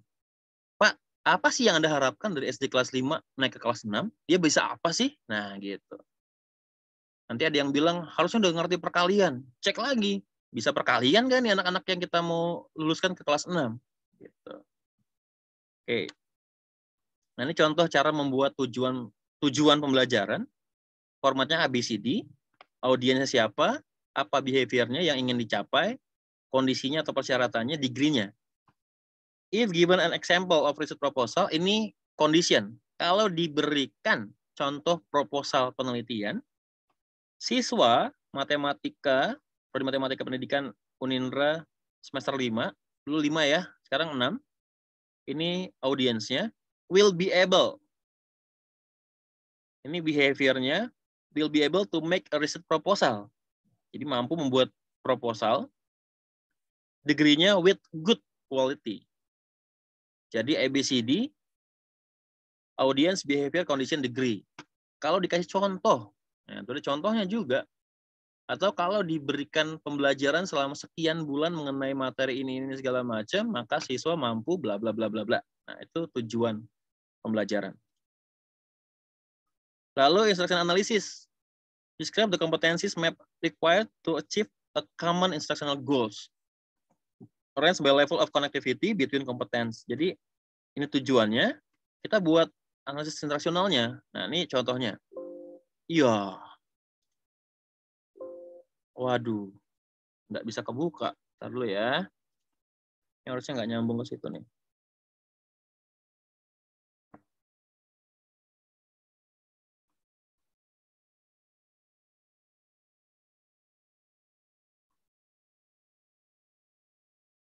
Pak, apa sih yang Anda harapkan dari SD kelas 5 naik ke kelas 6? Dia bisa apa sih? Nah, gitu. Nanti ada yang bilang, harusnya udah ngerti perkalian. Cek lagi. Bisa perkalian kan nih anak-anak yang kita mau luluskan ke kelas 6? Gitu. Oke. Nah, ini contoh cara membuat tujuan pembelajaran. Formatnya ABCD. Audiensnya siapa? Apa behavior-nya yang ingin dicapai? Kondisinya atau persyaratannya, degree-nya. If given an example of research proposal, ini condition. Kalau diberikan contoh proposal penelitian, siswa matematika, prodi matematika pendidikan Unindra semester 5, dulu 5 ya, sekarang 6. Ini audiensnya, will be able. Ini behavior-nya, will be able to make a research proposal. Jadi mampu membuat proposal, degree-nya with good quality. Jadi ABCD, audience, behavior, condition, degree. Kalau dikasih contoh, nah, itu ada contohnya juga. Atau kalau diberikan pembelajaran selama sekian bulan mengenai materi ini segala macam, maka siswa mampu bla bla bla bla bla. Nah, itu tujuan pembelajaran. Lalu instruction analysis. Describe the competencies map required to achieve a common instructional goals. range by level of connectivity between competence. Jadi ini tujuannya kita buat analisis instruksionalnya. Nah, ini contohnya. Iya. Waduh. Nggak bisa kebuka. Ntar dulu ya. Ini harusnya nggak nyambung ke situ nih.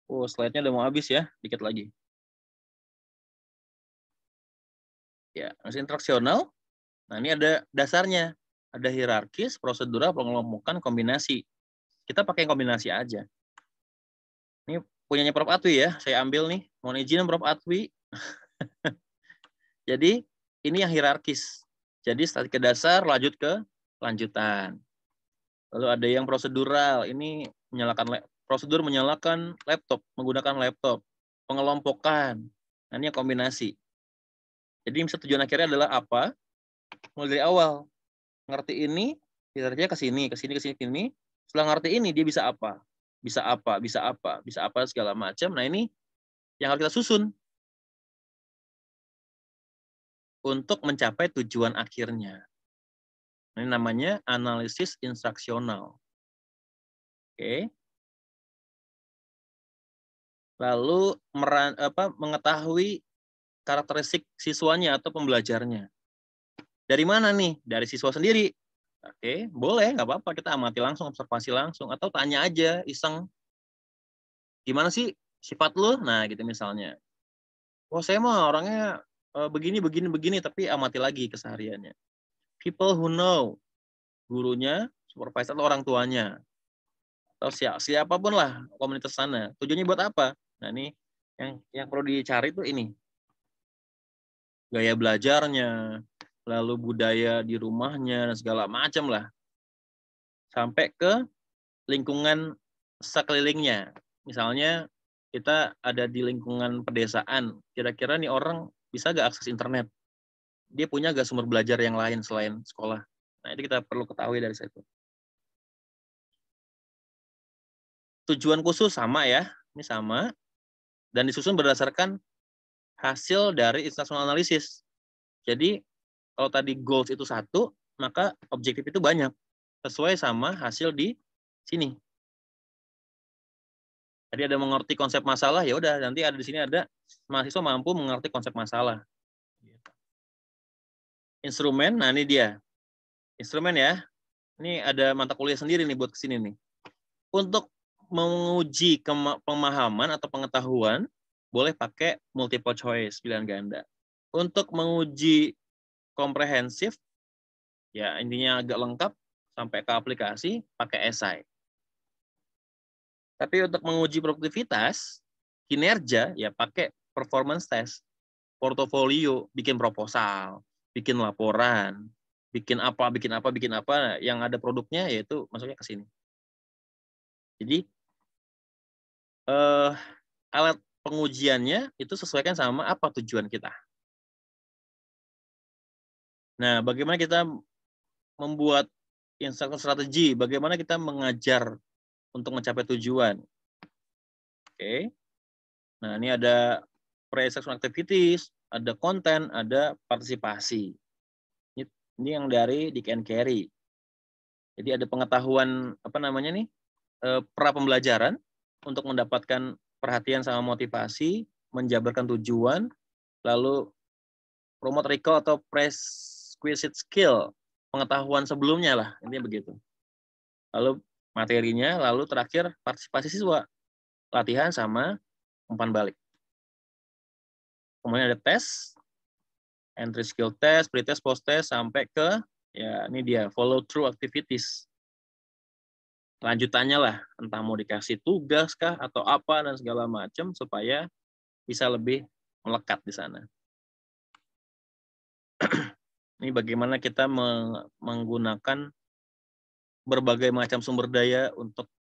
Oh, slide-nya udah mau habis ya. Dikit lagi. Ya, analisis instruksional. Nah, ini ada dasarnya. Ada hierarkis, prosedural, pengelompokan, kombinasi. Kita pakai kombinasi aja. Ini punyanya Prof. Atwi ya. Saya ambil nih. Mohon izin Prof. Atwi. Jadi, ini yang hierarkis. Jadi, statik ke dasar, lanjut ke lanjutan. Lalu ada yang prosedural. Ini prosedur menyalakan laptop, menggunakan laptop. Pengelompokan. Nah, ini yang kombinasi. Jadi, misal tujuan akhirnya adalah apa? Mulai dari awal. Ngerti ini, hierarkinya ke sini, ke sini, ke sini, ke sini. Setelah ngerti ini, dia bisa apa? Bisa apa, bisa apa, bisa apa, segala macam. Nah, ini yang harus kita susun untuk mencapai tujuan akhirnya. Ini namanya analisis instruksional. Oke. Lalu mengetahui karakteristik siswanya atau pembelajarnya. Dari mana nih? Dari siswa sendiri. Oke, boleh, nggak apa-apa. Kita amati langsung, observasi langsung. Atau tanya aja, iseng. Gimana sih sifat lu? Nah, gitu misalnya. Oh, saya mah orangnya begini, begini, begini. Tapi amati lagi kesehariannya. People who know. Gurunya, supervisor, atau orang tuanya. Atau siapapun lah komunitas sana. Tujuannya buat apa? Nah, ini yang perlu dicari tuh ini. Gaya belajarnya, lalu budaya di rumahnya, dan segala macam lah. Sampai ke lingkungan sekelilingnya. Misalnya kita ada di lingkungan pedesaan, kira-kira nih orang bisa gak akses internet? Dia punya gak sumber belajar yang lain selain sekolah? Nah, itu kita perlu ketahui dari situ. Tujuan khusus sama ya, ini sama, dan disusun berdasarkan hasil dari instructional analysis. Jadi, kalau tadi goals itu 1, maka objektif itu banyak. Sesuai sama hasil di sini. Jadi ada mengerti konsep masalah, ya udah nanti ada di sini ada mahasiswa mampu mengerti konsep masalah. Instrumen, nah ini dia. Instrumen ya. Ini ada mata kuliah sendiri nih buat kesini nih. Untuk menguji pemahaman atau pengetahuan, boleh pakai multiple choice, pilihan ganda. Untuk menguji komprehensif, ya intinya agak lengkap, sampai ke aplikasi, pakai esai. Tapi untuk menguji produktivitas, kinerja, ya pakai performance test. Portofolio, bikin proposal, bikin laporan, bikin apa, yang ada produknya, yaitu masuknya ke sini. Jadi, alat pengujiannya itu sesuaikan sama apa tujuan kita. Nah, bagaimana kita membuat instruction strategi, bagaimana kita mengajar untuk mencapai tujuan. Oke. Nah, ini ada pre-instruction activities, ada konten, ada partisipasi. Ini yang dari Dick and Carey. Jadi ada pengetahuan pra pembelajaran untuk mendapatkan perhatian sama motivasi, menjabarkan tujuan, lalu promote recall atau prerequisite skill, pengetahuan sebelumnya lah, intinya begitu. Lalu materinya, lalu terakhir partisipasi siswa, latihan sama umpan balik. Kemudian ada tes, entry skill test, pre-test, post-test, sampai ke, ya ini dia, follow through activities. Lanjutannya lah, entah mau dikasih tugas kah, atau apa, dan segala macam, supaya bisa lebih melekat di sana. Ini bagaimana kita menggunakan berbagai macam sumber daya untuk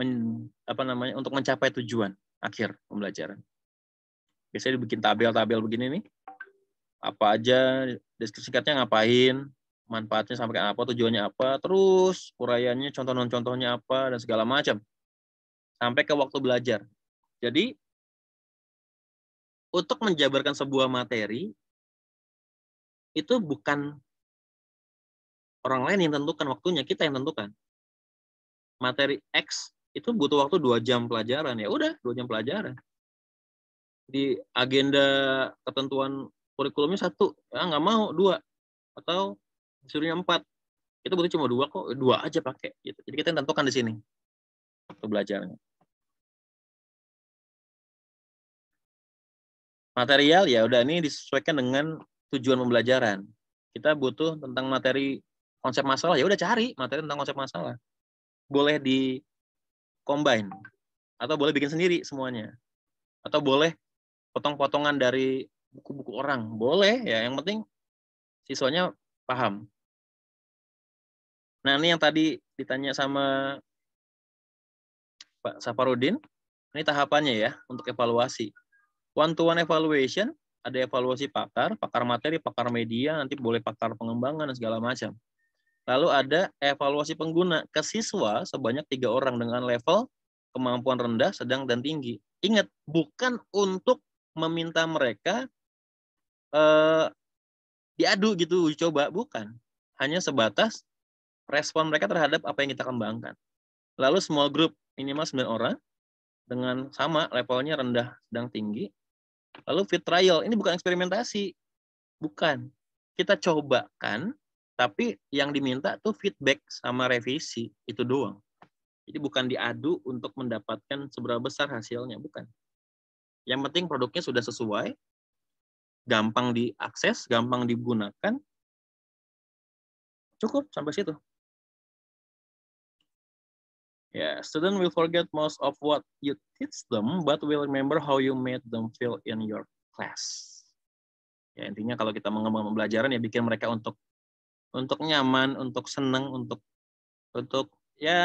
untuk mencapai tujuan akhir pembelajaran. Biasanya dibikin tabel-tabel begini nih. Apa aja, deskripsi singkatnya ngapain, manfaatnya sampai apa, tujuannya apa, terus uraiannya, contoh-contohnya apa, dan segala macam. Sampai ke waktu belajar. Jadi untuk menjabarkan sebuah materi itu bukan orang lain yang tentukan waktunya, kita yang tentukan. Materi X itu butuh waktu 2 jam pelajaran, ya udah 2 jam pelajaran. Di agenda ketentuan kurikulumnya 1, ya nggak mau 2, atau disuruhnya 4. Itu butuh cuma 2 kok, 2 aja pakai. Gitu. Jadi kita yang tentukan di sini waktu belajarnya. Material ya udah ini disesuaikan dengan tujuan pembelajaran. Kita butuh tentang materi konsep masalah, ya udah cari materi tentang konsep masalah. Boleh di combine atau boleh bikin sendiri semuanya. Atau boleh potong-potongan dari buku-buku orang, boleh ya, yang penting siswanya paham. Nah, ini yang tadi ditanya sama Pak Saparudin, ini tahapannya ya untuk evaluasi. One-to-one evaluation, ada evaluasi pakar, pakar materi, pakar media, nanti boleh pakar pengembangan, dan segala macam. Lalu ada evaluasi pengguna ke siswa sebanyak 3 orang dengan level kemampuan rendah, sedang, dan tinggi. Ingat, bukan untuk meminta mereka diadu gitu, coba, bukan. Hanya sebatas respon mereka terhadap apa yang kita kembangkan. Lalu small group, minimal 9 orang, dengan sama levelnya rendah, sedang, tinggi. Lalu fit trial, ini bukan eksperimentasi. Bukan. Kita cobakan, tapi yang diminta tuh feedback sama revisi. Itu doang. Jadi bukan diadu untuk mendapatkan seberapa besar hasilnya. Bukan. Yang penting produknya sudah sesuai, gampang diakses, gampang digunakan. Cukup sampai situ. Yeah, student will forget most of what you teach them, but will remember how you made them feel in your class. Ya, intinya kalau kita mengembangkan pembelajaran ya bikin mereka untuk nyaman, untuk senang, untuk ya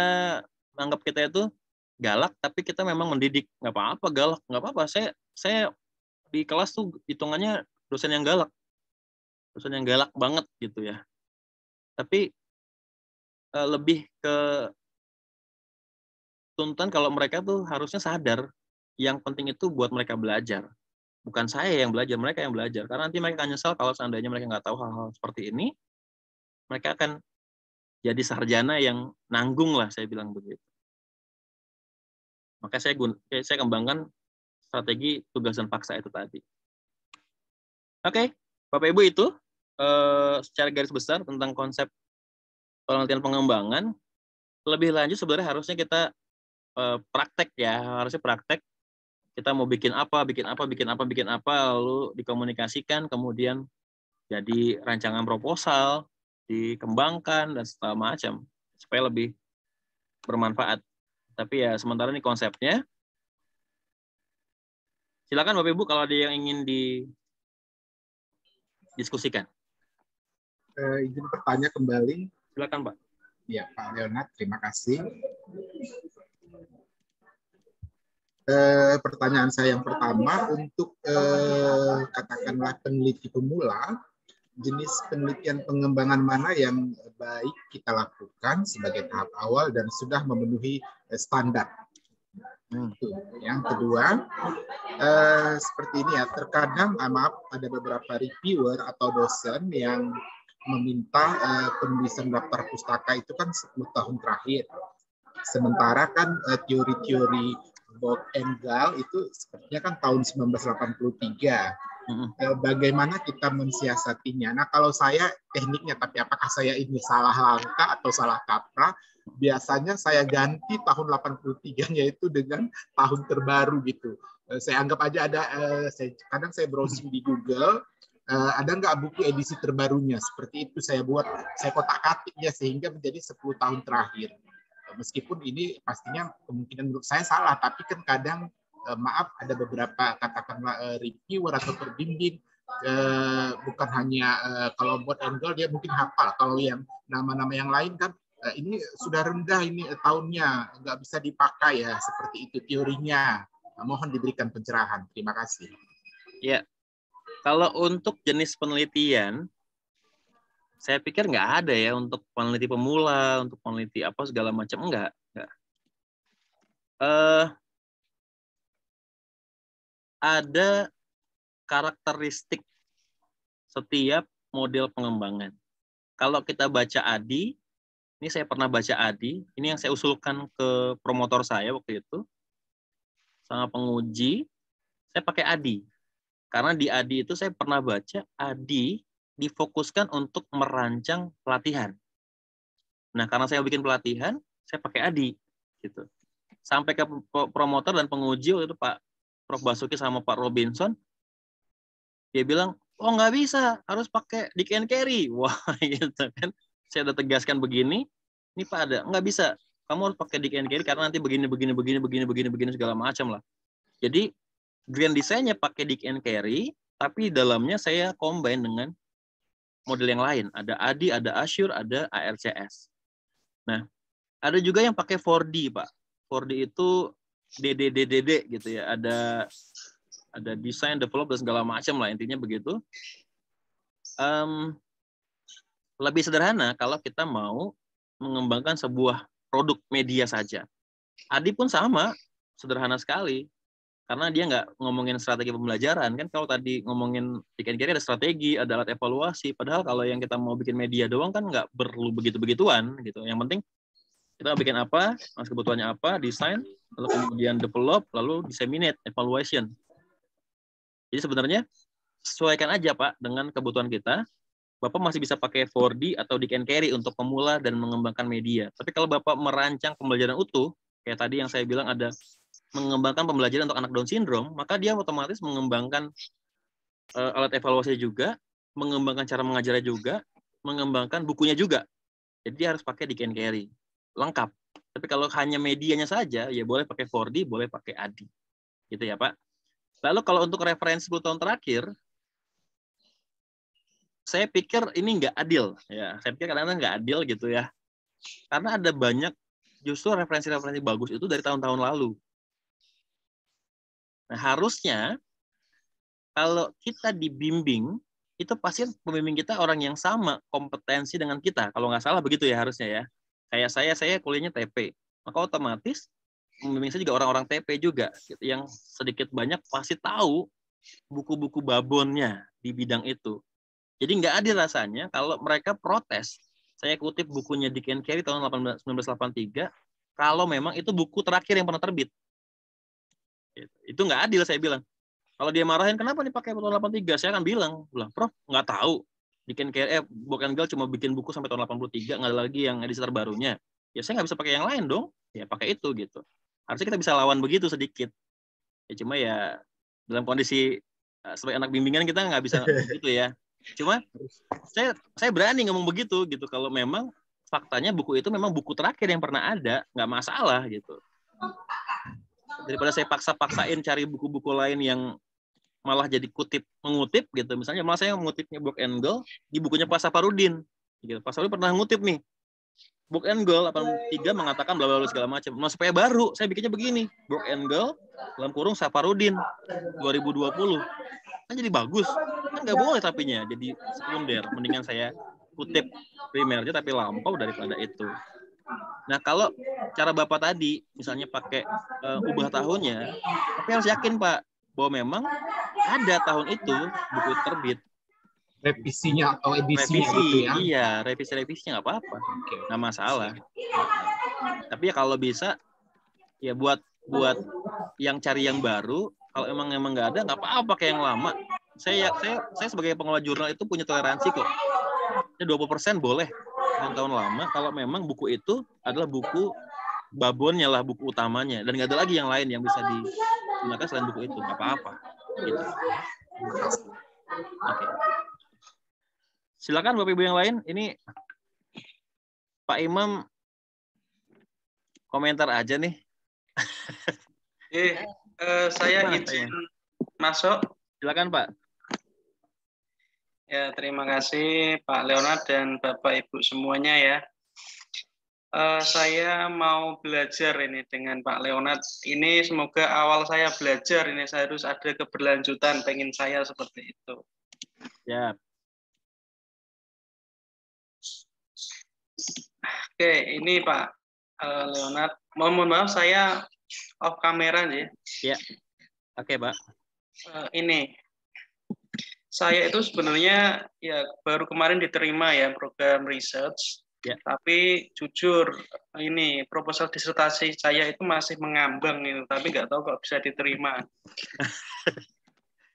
anggap kita itu galak, tapi kita memang mendidik. Nggak apa-apa galak, nggak apa-apa. Saya di kelas tuh hitungannya dosen yang galak banget gitu ya. Tapi lebih ke tuntutan kalau mereka tuh harusnya sadar yang penting itu buat mereka belajar. Bukan saya yang belajar, mereka yang belajar. Karena nanti mereka akan nyesal kalau seandainya mereka nggak tahu hal-hal seperti ini, mereka akan jadi sarjana yang nanggung lah, saya bilang begitu. Maka saya kembangkan strategi tugas dan paksa itu tadi. Oke, Bapak Ibu itu secara garis besar tentang konsep penelitian pengembangan. Lebih lanjut sebenarnya harusnya kita praktek ya, harusnya praktek. Kita mau bikin apa, lalu dikomunikasikan, kemudian jadi rancangan proposal, dikembangkan, dan segala macam, supaya lebih bermanfaat. Tapi ya sementara ini konsepnya. Silakan Bapak Ibu kalau ada yang ingin didiskusikan. Izin bertanya kembali. Silakan Pak. Ya, Pak Leonard, terima kasih. Pertanyaan saya yang pertama untuk katakanlah peneliti pemula, jenis penelitian pengembangan mana yang baik kita lakukan sebagai tahap awal dan sudah memenuhi standar. Yang kedua, seperti ini ya, terkadang maaf ada beberapa reviewer atau dosen yang meminta penulisan daftar pustaka itu kan 10 tahun terakhir. Sementara kan teori-teori Bob Engel itu sepertinya kan tahun 1983. Bagaimana kita mensiasatinya? Nah, kalau saya tekniknya, tapi apakah saya ini salah langkah atau salah kaprah? Biasanya saya ganti tahun 83-nya itu dengan tahun terbaru gitu. Saya anggap aja ada, kadang saya browsing di Google, ada nggak buku edisi terbarunya? Seperti itu saya buat, saya kotak-katiknya sehingga menjadi 10 tahun terakhir. Meskipun ini pastinya kemungkinan menurut saya salah, tapi kan kadang maaf ada beberapa katakanlah reviewer atau pembimbing bukan hanya kalau buat Engel dia mungkin hafal, kalau yang nama-nama yang lain kan ini sudah rendah ini tahunnya, nggak bisa dipakai ya, seperti itu teorinya. Mohon diberikan pencerahan. Terima kasih. Ya, kalau untuk jenis penelitian, saya pikir nggak ada ya untuk peneliti pemula, untuk peneliti apa segala macam, enggak. ada karakteristik setiap model pengembangan. Kalau kita baca ADI, ini saya pernah baca ADI, ini yang saya usulkan ke promotor saya waktu itu, sama penguji, saya pakai ADI. Karena di ADI itu saya pernah baca, ADI difokuskan untuk merancang pelatihan. Nah, karena saya bikin pelatihan, saya pakai ADI. Gitu. Sampai ke promotor dan penguji, itu Pak Prof. Basuki sama Pak Robinson, dia bilang, oh nggak bisa, harus pakai Dick and Carry. Wah, gitu kan. Saya udah tegaskan begini, ini Pak ada, nggak bisa. Kamu harus pakai Dick and Carry karena nanti begini segala macam lah. Jadi grand design-nya pakai Dick and Carry, tapi dalamnya saya combine dengan model yang lain. Ada ADI, ada Azure, ada ARCS. Nah, ada juga yang pakai 4D, Pak. 4D itu DDDDD gitu ya. Ada design, develop, dan segala macam lah. Intinya begitu. Lebih sederhana kalau kita mau mengembangkan sebuah produk media saja. ADI pun sama, sederhana sekali. Karena dia nggak ngomongin strategi pembelajaran. Kan kalau tadi ngomongin dikira-kira ada strategi, ada alat evaluasi. Padahal kalau yang kita mau bikin media doang kan nggak perlu begitu-begituan. Gitu. Yang penting kita bikin apa, mas kebutuhannya apa, desain, lalu kemudian develop, lalu disseminate, evaluation. Jadi sebenarnya sesuaikan aja Pak dengan kebutuhan kita. Bapak masih bisa pakai 4D atau Dick and Carry untuk pemula dan mengembangkan media. Tapi kalau Bapak merancang pembelajaran utuh, kayak tadi yang saya bilang ada mengembangkan pembelajaran untuk anak Down syndrome, maka dia otomatis mengembangkan alat evaluasi juga, mengembangkan cara mengajarnya juga, mengembangkan bukunya juga. Jadi dia harus pakai Dick and Carry. Lengkap. Tapi kalau hanya medianya saja, ya boleh pakai 4D, boleh pakai ADI. Gitu ya Pak. Lalu kalau untuk referensi 10 tahun terakhir, saya pikir ini nggak adil. Ya, saya pikir kadang-kadang nggak adil gitu ya. Karena ada banyak justru referensi-referensi bagus itu dari tahun-tahun lalu. Nah, harusnya kalau kita dibimbing, itu pasti pembimbing kita orang yang sama kompetensi dengan kita. Kalau nggak salah begitu ya harusnya ya. Kayak saya kuliahnya TP. Maka otomatis pembimbing saya juga orang-orang TP juga. Gitu, yang sedikit banyak pasti tahu buku-buku babonnya di bidang itu. Jadi nggak adil rasanya kalau mereka protes. Saya kutip bukunya Dick and Carey tahun 1983, kalau memang itu buku terakhir yang pernah terbit. Itu nggak adil saya bilang. Kalau dia marahin, kenapa nih pakai tahun 83? Saya akan bilang, Prof, nggak tahu. Dick and Carey, Book and Girl cuma bikin buku sampai tahun 83, nggak ada lagi yang edisi terbarunya. Ya saya nggak bisa pakai yang lain dong. Ya pakai itu gitu. Harusnya kita bisa lawan begitu sedikit. Ya cuma ya dalam kondisi sebagai anak bimbingan kita nggak bisa begitu ya. Cuma saya berani ngomong begitu gitu kalau memang faktanya buku itu memang buku terakhir yang pernah ada, nggak masalah gitu. Daripada saya paksa-paksain cari buku-buku lain yang malah jadi mengutip gitu. Misalnya malah saya mengutipnya Book and Girl di bukunya Pak Safarudin. Gitu. Pak Safarudin pernah ngutip nih. Book and Girl 83 mengatakan bla bla segala macam. Nah, supaya baru saya bikinnya begini. Book and Girl dalam kurung Safarudin 2020. Kan jadi bagus. Kan nggak boleh tapinya jadi sekunder. Mendingan saya kutip primernya tapi lampau daripada itu. Nah, kalau cara Bapak tadi misalnya pakai ubah tahunnya, tapi harus yakin Pak bahwa memang ada tahun itu buku terbit. Revisinya atau edisinya gitu ya? Iya, revisi-revisinya nggak apa-apa. Okay. Nggak masalah. Tapi ya kalau bisa, ya buat yang cari yang baru, kalau emang nggak ada, nggak apa-apa pakai yang lama. Saya sebagai pengelola jurnal itu punya toleransi kok. 20% boleh tahun lama kalau memang buku itu adalah buku babonnya lah, buku utamanya, dan nggak ada lagi yang lain yang bisa digunakan selain buku itu, nggak apa-apa. Gitu. Oke. Silakan Bapak Ibu yang lain. Ini Pak Imam komentar aja nih. Saya izin masuk. Silakan Pak. Ya, terima kasih Pak Leonard dan Bapak Ibu semuanya ya. Saya mau belajar ini dengan Pak Leonard. Ini semoga awal saya belajar ini saya harus ada keberlanjutan. Pengen saya seperti itu. Ya. Oke, ini Pak Leonard. Mohon maaf saya off kamera ya. Ya. Oke, Pak. Ini saya itu sebenarnya ya baru kemarin diterima ya program research, Ya. tapi jujur ini proposal disertasi saya itu masih mengambang itu, tapi nggak tahu kok bisa diterima.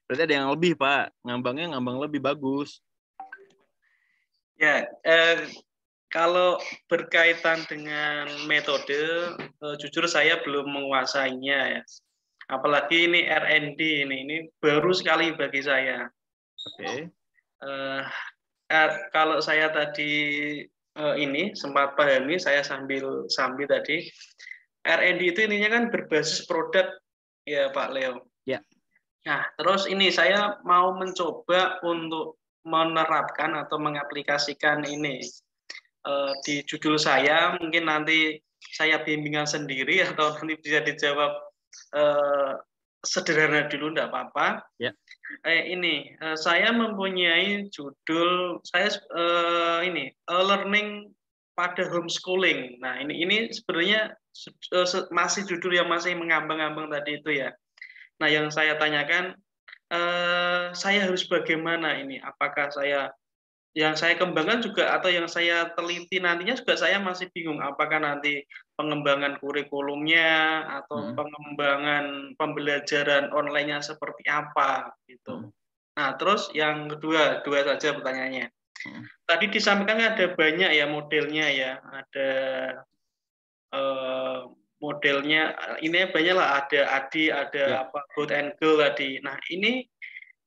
Berarti ada yang lebih, Pak. Ngambangnya ngambang lebih bagus. Ya, kalau berkaitan dengan metode, jujur saya belum menguasainya ya. Apalagi ini R&D ini baru sekali bagi saya. Oke. Kalau saya tadi ini sempat pahami, saya sambil tadi R&D itu intinya kan berbasis produk ya Pak Leo. Ya. Nah, terus ini saya mau mencoba untuk menerapkan atau mengaplikasikan ini di judul saya. Mungkin nanti saya bimbingan sendiri atau nanti bisa dijawab sederhana dulu, enggak apa-apa. Ya. Saya mempunyai judul saya learning pada homeschooling. Nah, ini sebenarnya masih judul yang masih mengambang-ambang tadi itu ya. Nah, yang saya tanyakan, saya harus bagaimana ini? Apakah yang saya kembangkan juga atau yang saya teliti nantinya juga saya masih bingung. Apakah nanti pengembangan kurikulumnya atau pengembangan pembelajaran online-nya seperti apa gitu. Nah, terus yang kedua, dua saja pertanyaannya. Tadi disampaikan ada banyak ya modelnya ya, ada modelnya ini banyak lah, ada ADI, ada both and girl tadi. Nah, ini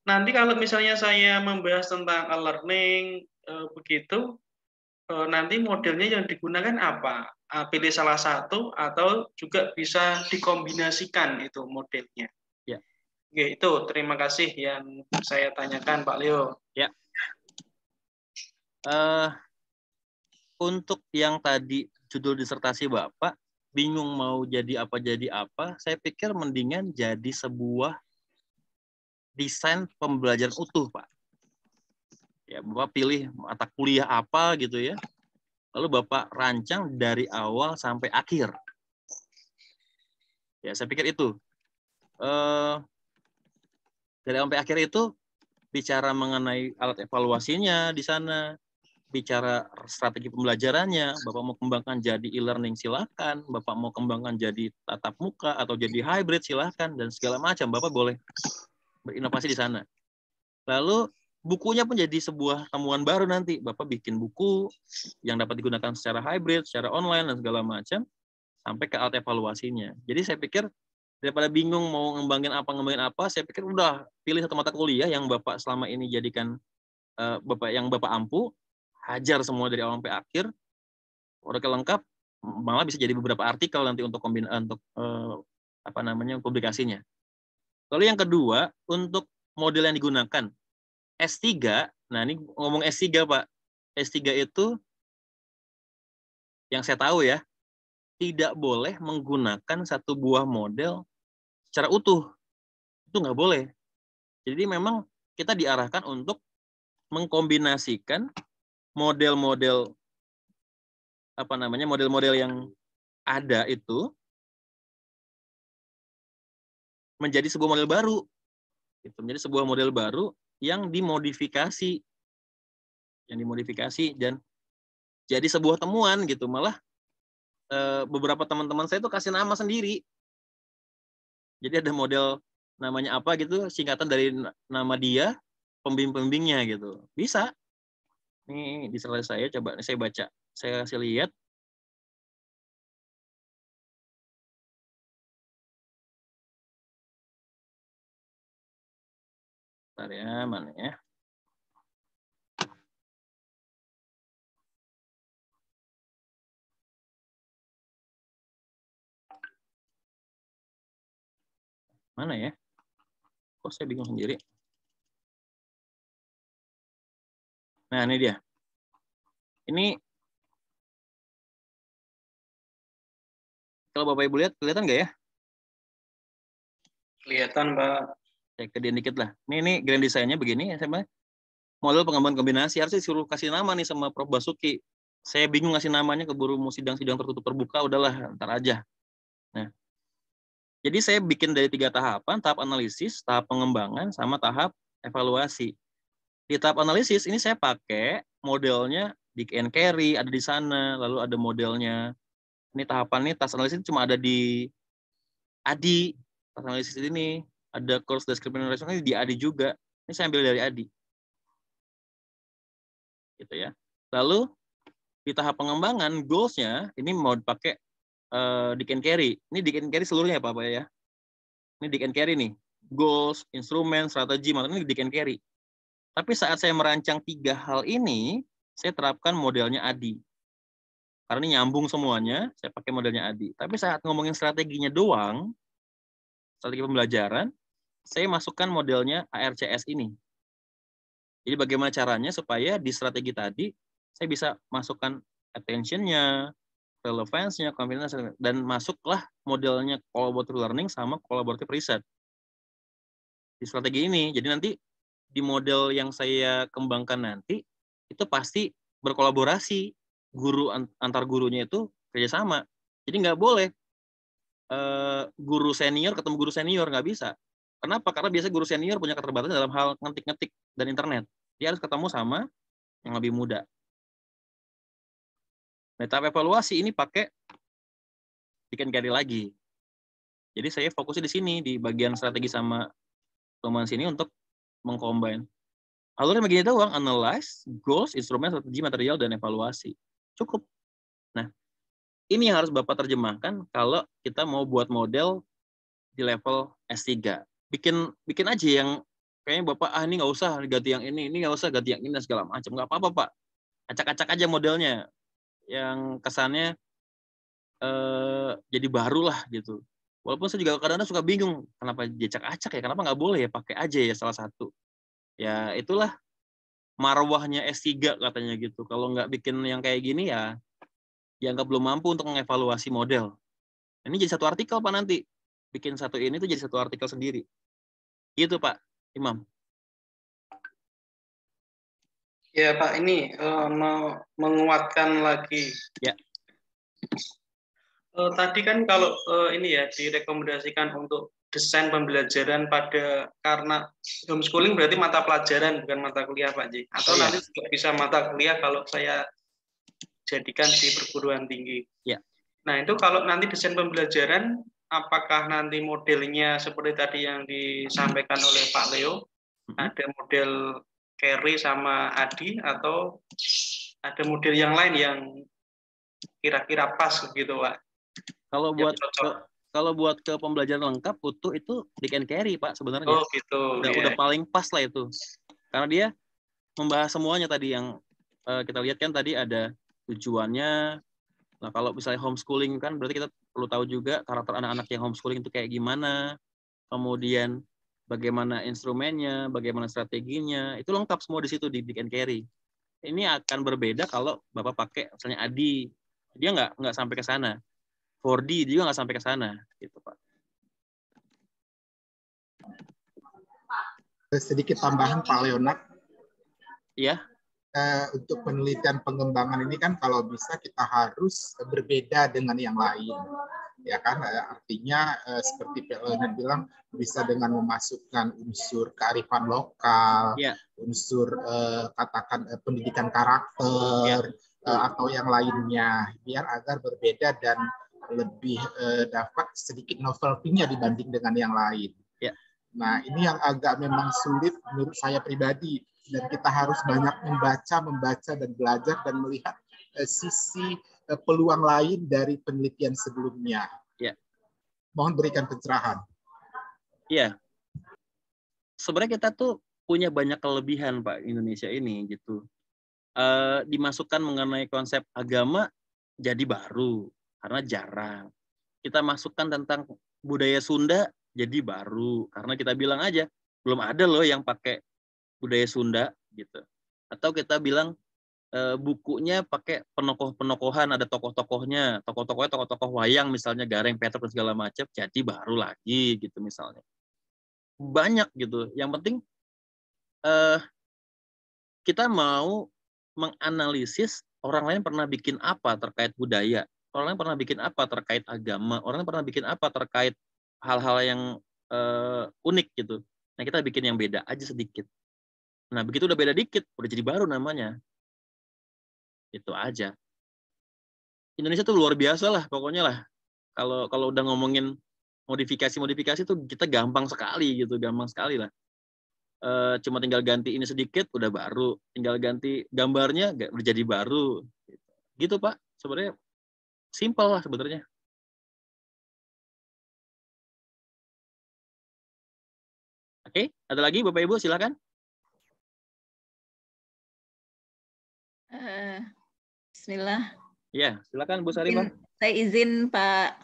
nanti kalau misalnya saya membahas tentang learning begitu, nanti modelnya yang digunakan apa? Pilih salah satu atau juga bisa dikombinasikan itu modelnya. Ya. Oke, itu terima kasih yang saya tanyakan Pak Leo. Ya. Untuk yang tadi judul disertasi Bapak, bingung mau jadi apa, saya pikir mendingan jadi sebuah desain pembelajaran utuh, Pak. Ya, Bapak pilih mata kuliah apa gitu ya. Lalu Bapak rancang dari awal sampai akhir. Ya, saya pikir itu. Dari awal sampai akhir itu bicara mengenai alat evaluasinya di sana, bicara strategi pembelajarannya, Bapak mau kembangkan jadi e-learning silakan, Bapak mau kembangkan jadi tatap muka atau jadi hybrid silakan, dan segala macam Bapak boleh berinovasi di sana. Lalu bukunya pun jadi sebuah temuan baru nanti. Bapak bikin buku yang dapat digunakan secara hybrid, secara online, dan segala macam, sampai ke alat evaluasinya. Jadi saya pikir, daripada bingung mau ngembangin apa, saya pikir udah pilih satu mata kuliah yang Bapak selama ini jadikan yang Bapak ampu, hajar semua dari awal sampai akhir, udah lengkap, malah bisa jadi beberapa artikel nanti untuk publikasinya. Lalu yang kedua, untuk model yang digunakan, S3, nah ini ngomong S3 Pak, S3 itu yang saya tahu ya, tidak boleh menggunakan satu buah model secara utuh. Itu nggak boleh. Jadi memang kita diarahkan untuk mengkombinasikan model-model yang ada itu menjadi sebuah model baru. Menjadi sebuah model baru yang dimodifikasi dan jadi sebuah temuan gitu. Malah beberapa teman-teman saya itu kasih nama sendiri. Jadi ada model namanya apa gitu, singkatan dari nama dia, pembimbing-pembimbingnya gitu. Bisa. Ini di slide saya, coba saya baca. Saya kasih lihat. Bentar ya, mana ya? Mana ya? Kok saya bingung sendiri? Nah, ini dia. Ini kalau Bapak Ibu lihat, kelihatan nggak ya? Kelihatan, Pak. Saya gedein dikit lah. Ini grand design-nya begini, SMA. Model pengembangan kombinasi, harusnya disuruh kasih nama nih sama Prof. Basuki. Saya bingung ngasih namanya, keburu mau sidang-sidang tertutup terbuka, udahlah, ntar aja. Nah, Jadi saya bikin dari 3 tahapan, tahap analisis, tahap pengembangan, sama tahap evaluasi. Di tahap analisis ini saya pakai modelnya Dick and Carey ada di sana, lalu ada modelnya. Ini tahapan ini task analisis cuma ada di ADI. Task analisis ini ada course description ini di ADI juga. Ini saya ambil dari ADI. Gitu ya. Lalu di tahap pengembangan goals-nya ini mau dipakai Dick and Carey. Ini Dick and Carey seluruhnya Pak ya. Ini Dick and Carey nih. Goals, instrumen, strategi, makanya ini Dick and Carey. Tapi saat saya merancang 3 hal ini, saya terapkan modelnya ADI. Karena ini nyambung semuanya, saya pakai modelnya ADI. Tapi saat ngomongin strateginya doang, strategi pembelajaran, saya masukkan modelnya ARCS ini. Jadi bagaimana caranya supaya di strategi tadi, saya bisa masukkan attention-nya, relevance-nya, confidence, dan masuklah modelnya collaborative learning sama collaborative research. Di strategi ini, jadi nanti di model yang saya kembangkan nanti, itu pasti berkolaborasi. Guru antar gurunya itu kerjasama. Jadi nggak boleh guru senior ketemu guru senior, nggak bisa. Kenapa? Karena biasa guru senior punya keterbatasan dalam hal ngetik-ngetik dan internet. Dia harus ketemu sama yang lebih muda. Nah, tahap evaluasi ini pakai Dick and Carey lagi. Jadi saya fokusnya di sini, di bagian strategi sama teman sini untuk mengcombine. Alurnya begini doang, analyze, goals, instrumen, strategi, material, dan evaluasi. Cukup. Nah, ini yang harus Bapak terjemahkan kalau kita mau buat model di level S3. Bikin aja yang kayaknya Bapak, ini nggak usah ganti yang ini nggak usah ganti yang ini, dan segala macam. Nggak apa-apa, Pak. Acak-acak aja modelnya. Yang kesannya jadi baru lah gitu. Walaupun saya juga kadang-kadang suka bingung, kenapa acak-acak ya, kenapa nggak boleh ya, pakai aja ya salah satu. Ya itulah marwahnya S3 katanya gitu. Kalau nggak bikin yang kayak gini ya nggak belum mampu untuk mengevaluasi model. Ini jadi satu artikel Pak nanti. Bikin satu ini tuh jadi satu artikel sendiri. Gitu Pak Imam. Ya Pak, ini menguatkan lagi. Ya. Tadi kan kalau ini ya direkomendasikan untuk desain pembelajaran karena homeschooling berarti mata pelajaran bukan mata kuliah Pak Ji. Atau nanti juga bisa mata kuliah kalau saya jadikan di perguruan tinggi. Ya. Nah itu kalau nanti desain pembelajaran, apakah nanti modelnya seperti tadi yang disampaikan oleh Pak Leo, ada model Carey sama Adi, atau ada model yang lain yang kira-kira pas gitu Pak? Kalau buat ke pembelajaran lengkap utuh itu Dick and Carey Pak sebenarnya. Oh gitu. Udah paling pas lah itu. Karena dia membahas semuanya tadi yang kita lihat kan tadi ada tujuannya. Nah, kalau misalnya homeschooling kan berarti kita perlu tahu juga karakter anak-anak yang homeschooling itu kayak gimana. Kemudian bagaimana instrumennya, bagaimana strateginya, itu lengkap semua di situ di Dick and Carey. Ini akan berbeda kalau Bapak pakai misalnya Adi. Dia nggak sampai ke sana. 4D juga nggak sampai ke sana, gitu Pak. Sedikit tambahan Pak Leonard. Iya. Untuk penelitian pengembangan ini kan kalau bisa kita harus berbeda dengan yang lain, ya kan? Artinya seperti Pak Leonard bilang bisa dengan memasukkan unsur kearifan lokal, unsur katakan pendidikan karakter atau yang lainnya, biar agar berbeda dan lebih dapat sedikit novelty-nya dibanding dengan yang lain. Nah, ini yang agak memang sulit menurut saya pribadi, dan kita harus banyak membaca dan belajar dan melihat sisi peluang lain dari penelitian sebelumnya. Mohon berikan pencerahan. Iya. Sebenarnya kita tuh punya banyak kelebihan Pak Indonesia ini gitu. Dimasukkan mengenai konsep agama jadi baru. Karena jarang. Kita masukkan tentang budaya Sunda jadi baru. Karena kita bilang aja, belum ada loh yang pakai budaya Sunda. Gitu. Atau kita bilang bukunya pakai penokoh-penokohan, ada tokoh-tokohnya. Tokoh-tokohnya tokoh-tokoh wayang, misalnya Gareng, Petruk, dan segala macam. Jadi baru lagi gitu misalnya. Banyak gitu. Yang penting kita mau menganalisis orang lain pernah bikin apa terkait budaya. Orang lain pernah bikin apa terkait agama, orang lain pernah bikin apa terkait hal-hal yang unik gitu. Nah, kita bikin yang beda aja sedikit. Nah, begitu udah beda dikit, udah jadi baru namanya. Itu aja. Indonesia tuh luar biasa lah, pokoknya lah. Kalau udah ngomongin modifikasi tuh kita gampang sekali gitu, gampang sekali lah. Cuma tinggal ganti ini sedikit, udah baru. Tinggal ganti gambarnya, udah jadi baru. Gitu, Pak. Sebenarnya simpel lah sebenarnya. Oke, ada lagi Bapak Ibu, silakan. Bismillah. Ya, silakan Bu Sarifah. Saya izin Pak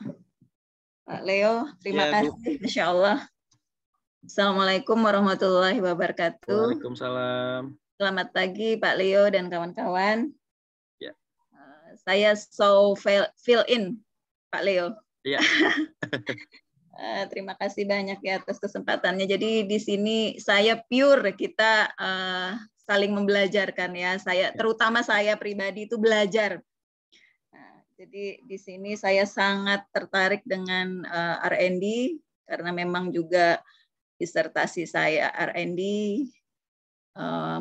Leo, terima Ya, Bu. kasih. Insya Allah. Assalamualaikum warahmatullahi wabarakatuh. Waalaikumsalam. Selamat pagi Pak Leo dan kawan-kawan. Ya. Saya fill in Pak Leo. Ya. Terima kasih banyak ya atas kesempatannya. Jadi di sini saya pure, kita saling membelajarkan ya. Terutama saya pribadi itu belajar. Nah, jadi di sini saya sangat tertarik dengan R&D karena memang juga disertasi saya R&D.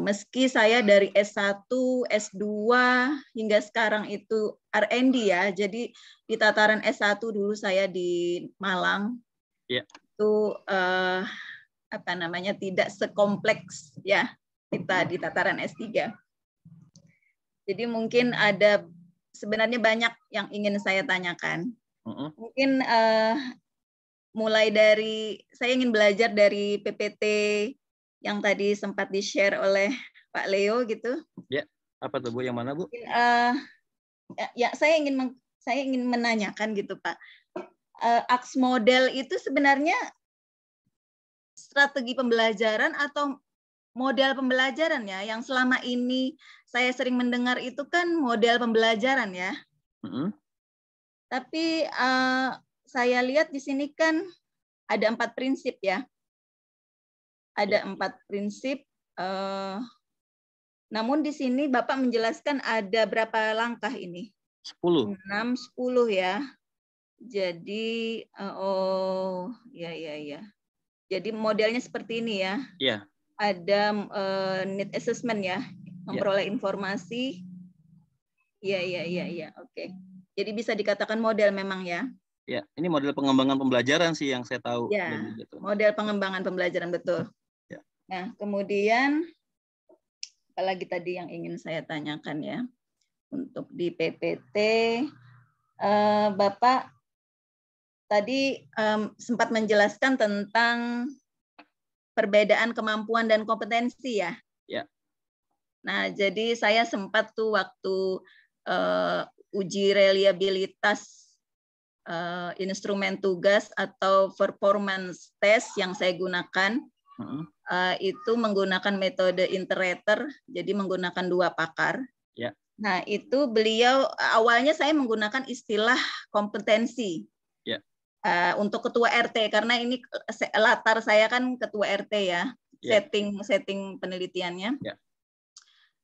Meski saya dari S1, S2 hingga sekarang itu R&D ya. Jadi di tataran S1 dulu saya di Malang. Ya. Itu tidak sekompleks ya kita di tataran S3. Jadi mungkin ada sebenarnya banyak yang ingin saya tanyakan. Mungkin mulai dari saya ingin belajar dari PPT yang tadi sempat di-share oleh Pak Leo gitu. Ya, apa tuh Bu? Yang mana Bu? Ya, saya ingin menanyakan gitu Pak. AKS model itu sebenarnya strategi pembelajaran atau model pembelajaran ya? Yang selama ini saya sering mendengar itu kan model pembelajaran ya. Tapi saya lihat di sini kan ada 4 prinsip ya. Ada 4 prinsip. Namun di sini Bapak menjelaskan ada berapa langkah ini? 10. 10 ya. Jadi, ya. Jadi modelnya seperti ini ya. Iya. Ada need assessment ya, memperoleh informasi. Iya. Oke. Jadi bisa dikatakan model memang ya. Ya, ini model pengembangan pembelajaran sih yang saya tahu. Ya, model pengembangan pembelajaran betul. Ya. Nah, kemudian apalagi tadi yang ingin saya tanyakan ya, untuk di PPT, Bapak tadi sempat menjelaskan tentang perbedaan kemampuan dan kompetensi ya. Ya. Nah, jadi saya sempat tuh waktu uji reliabilitas instrumen tugas atau performance test yang saya gunakan, itu menggunakan metode Inter-Rater, jadi menggunakan 2 pakar. Ya. Nah, itu beliau awalnya saya menggunakan istilah kompetensi. Ya. Untuk ketua RT karena ini latar saya kan ketua RT ya. Ya. Setting penelitiannya. Ya.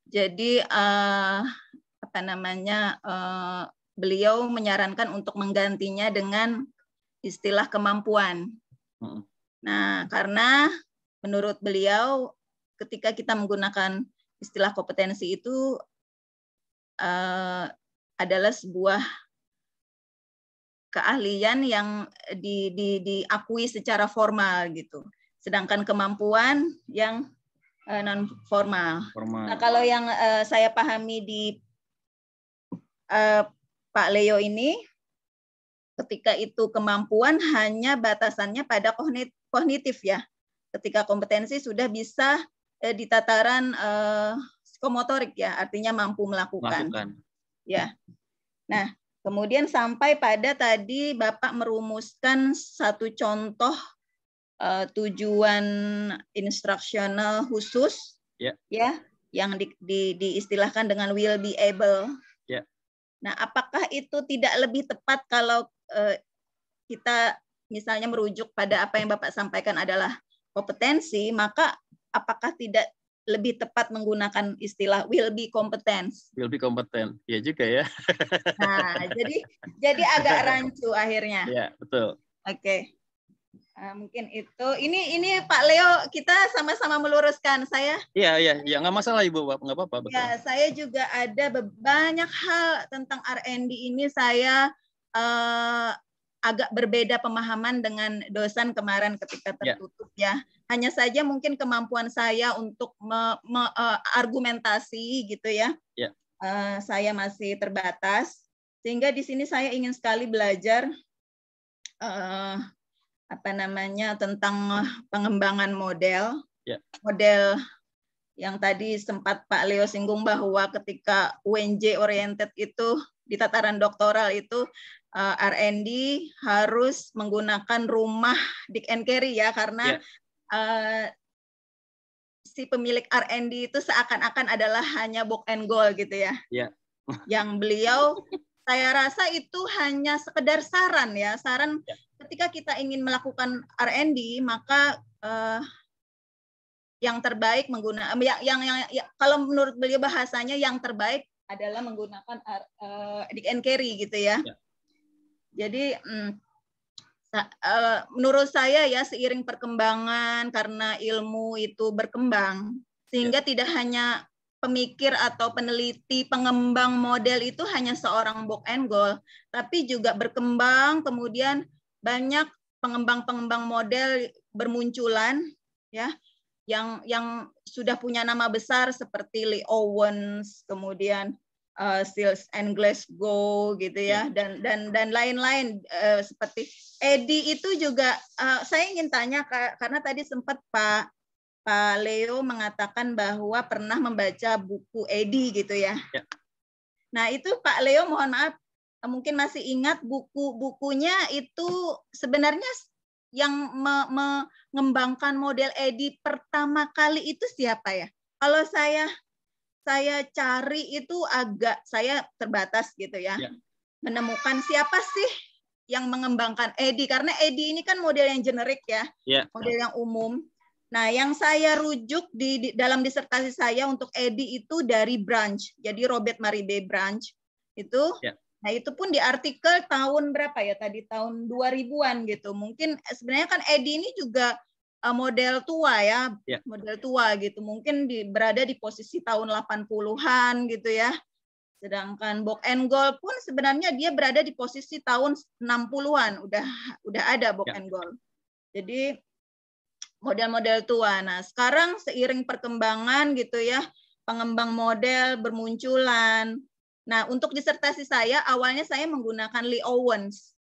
Jadi beliau menyarankan untuk menggantinya dengan istilah kemampuan. Nah, karena menurut beliau ketika kita menggunakan istilah kompetensi itu adalah sebuah keahlian yang diakui secara formal gitu. Sedangkan kemampuan yang non formal. Nah, kalau yang saya pahami di Pak Leo ini, ketika itu kemampuan hanya batasannya pada kognitif ya. Ketika kompetensi sudah bisa di tataran psikomotorik ya, artinya mampu melakukan. Ya. Nah, kemudian sampai pada tadi Bapak merumuskan satu contoh tujuan instruksional khusus, ya, yang diistilahkan dengan will be able. Ya. Nah, apakah itu tidak lebih tepat kalau kita misalnya merujuk pada apa yang Bapak sampaikan adalah kompetensi, maka apakah tidak lebih tepat menggunakan istilah will be competence? Will be competent, ya juga ya. Nah, jadi agak rancu akhirnya. Ya, betul. Oke. Mungkin itu. Ini Pak Leo, kita sama-sama meluruskan. Saya. Iya, nggak masalah Ibu, nggak apa-apa. Ya, saya juga ada banyak hal tentang R&D ini. Saya agak berbeda pemahaman dengan dosen kemarin ketika tertutup ya. Hanya saja mungkin kemampuan saya untuk argumentasi gitu ya. Saya masih terbatas. Sehingga di sini saya ingin sekali belajar tentang pengembangan model. Model yang tadi sempat Pak Leo singgung bahwa ketika UNJ oriented itu di tataran doktoral itu R&D harus menggunakan rumah Dick and Carey ya, karena si pemilik R&D itu seakan-akan adalah hanya book and goal gitu ya. Yang beliau, saya rasa itu hanya sekedar saran ya, saran ketika kita ingin melakukan R&D maka yang terbaik menggunakan kalau menurut beliau bahasanya yang terbaik adalah menggunakan Dick and Carey gitu ya. Jadi menurut saya ya, seiring perkembangan karena ilmu itu berkembang sehingga tidak hanya pemikir atau peneliti pengembang model itu hanya seorang book and goal, tapi juga berkembang, kemudian banyak pengembang-pengembang model bermunculan ya, yang sudah punya nama besar seperti Lee Owens, kemudian Seals and Glasgow gitu ya, dan lain-lain seperti Eddie itu juga. Saya ingin tanya karena tadi sempat Pak Leo mengatakan bahwa pernah membaca buku Eddie gitu ya. Nah itu Pak Leo, mohon maaf, mungkin masih ingat buku-bukunya itu sebenarnya yang mengembangkan model Eddie pertama kali itu siapa ya? Kalau saya cari itu saya terbatas gitu ya. Menemukan siapa sih yang mengembangkan Eddie, karena Eddie ini kan model yang generik ya, model yang umum. Nah, yang saya rujuk di dalam disertasi saya untuk Eddie itu dari Branch. Jadi Robert Maribe Branch itu. Nah, itu pun di artikel tahun berapa ya tadi, tahun 2000-an gitu. Mungkin sebenarnya kan Eddie ini juga model tua ya, model tua gitu. Mungkin berada di posisi tahun 80-an gitu ya. Sedangkan book and goal pun sebenarnya dia berada di posisi tahun 60-an. Udah ada book and goal. Jadi model-model tua. Nah, sekarang seiring perkembangan gitu ya, pengembang model bermunculan. Nah, untuk disertasi saya awalnya saya menggunakan Lee Owens.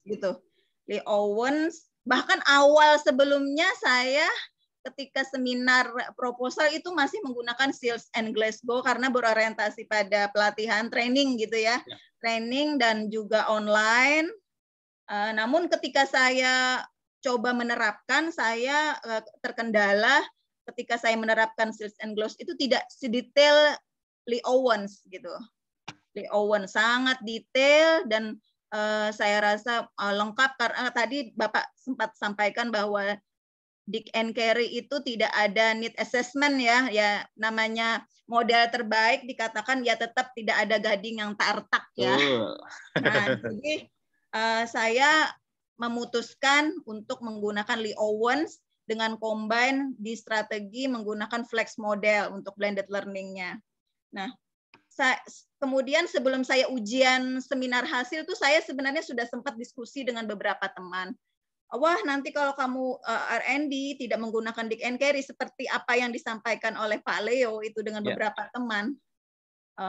Gitu. Lee Owens, bahkan awal sebelumnya saya ketika seminar proposal itu masih menggunakan Seals and Glasgow karena berorientasi pada pelatihan training gitu ya. Training dan juga online. Namun ketika saya coba menerapkan, saya terkendala ketika saya menerapkan Seals and Glasgow itu tidak sedetail Lee Owens gitu. Lee Owens sangat detail dan saya rasa lengkap karena tadi Bapak sempat sampaikan bahwa Dick and Carey itu tidak ada need assessment ya, namanya model terbaik dikatakan ya tetap tidak ada gading yang tak retak ya. Nah, jadi saya memutuskan untuk menggunakan Lee Owens dengan combine di strategi menggunakan flex model untuk blended learning-nya. Nah, kemudian sebelum saya ujian seminar hasil tuh saya sebenarnya sudah sempat diskusi dengan beberapa teman. Wah, nanti kalau kamu R&D tidak menggunakan Dick and Carey seperti apa yang disampaikan oleh Pak Leo itu dengan beberapa teman.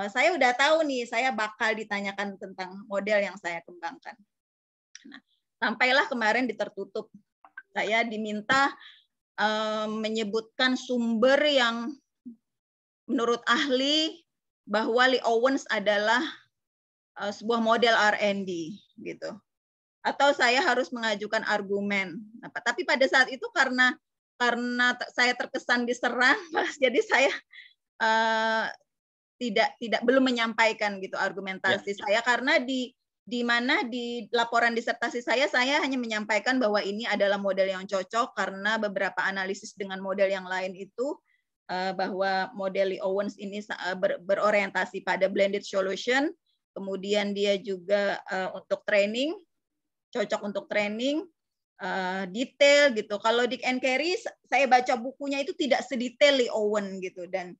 Saya udah tahu nih, saya bakal ditanyakan tentang model yang saya kembangkan. Nah, sampailah kemarin di tertutup, saya diminta menyebutkan sumber yang menurut ahli bahwa Lee Owens adalah sebuah model R&D gitu. Atau saya harus mengajukan argumen. Nah, tapi pada saat itu karena saya terkesan diserang, jadi saya belum menyampaikan gitu argumentasi saya karena di laporan disertasi saya hanya menyampaikan bahwa ini adalah model yang cocok karena beberapa analisis dengan model yang lain itu bahwa model Lee Owens ini berorientasi pada blended solution, kemudian dia juga untuk training, cocok untuk training, detail gitu. Kalau Dick and Carey, saya baca bukunya itu tidak sedetail Lee Owen gitu, dan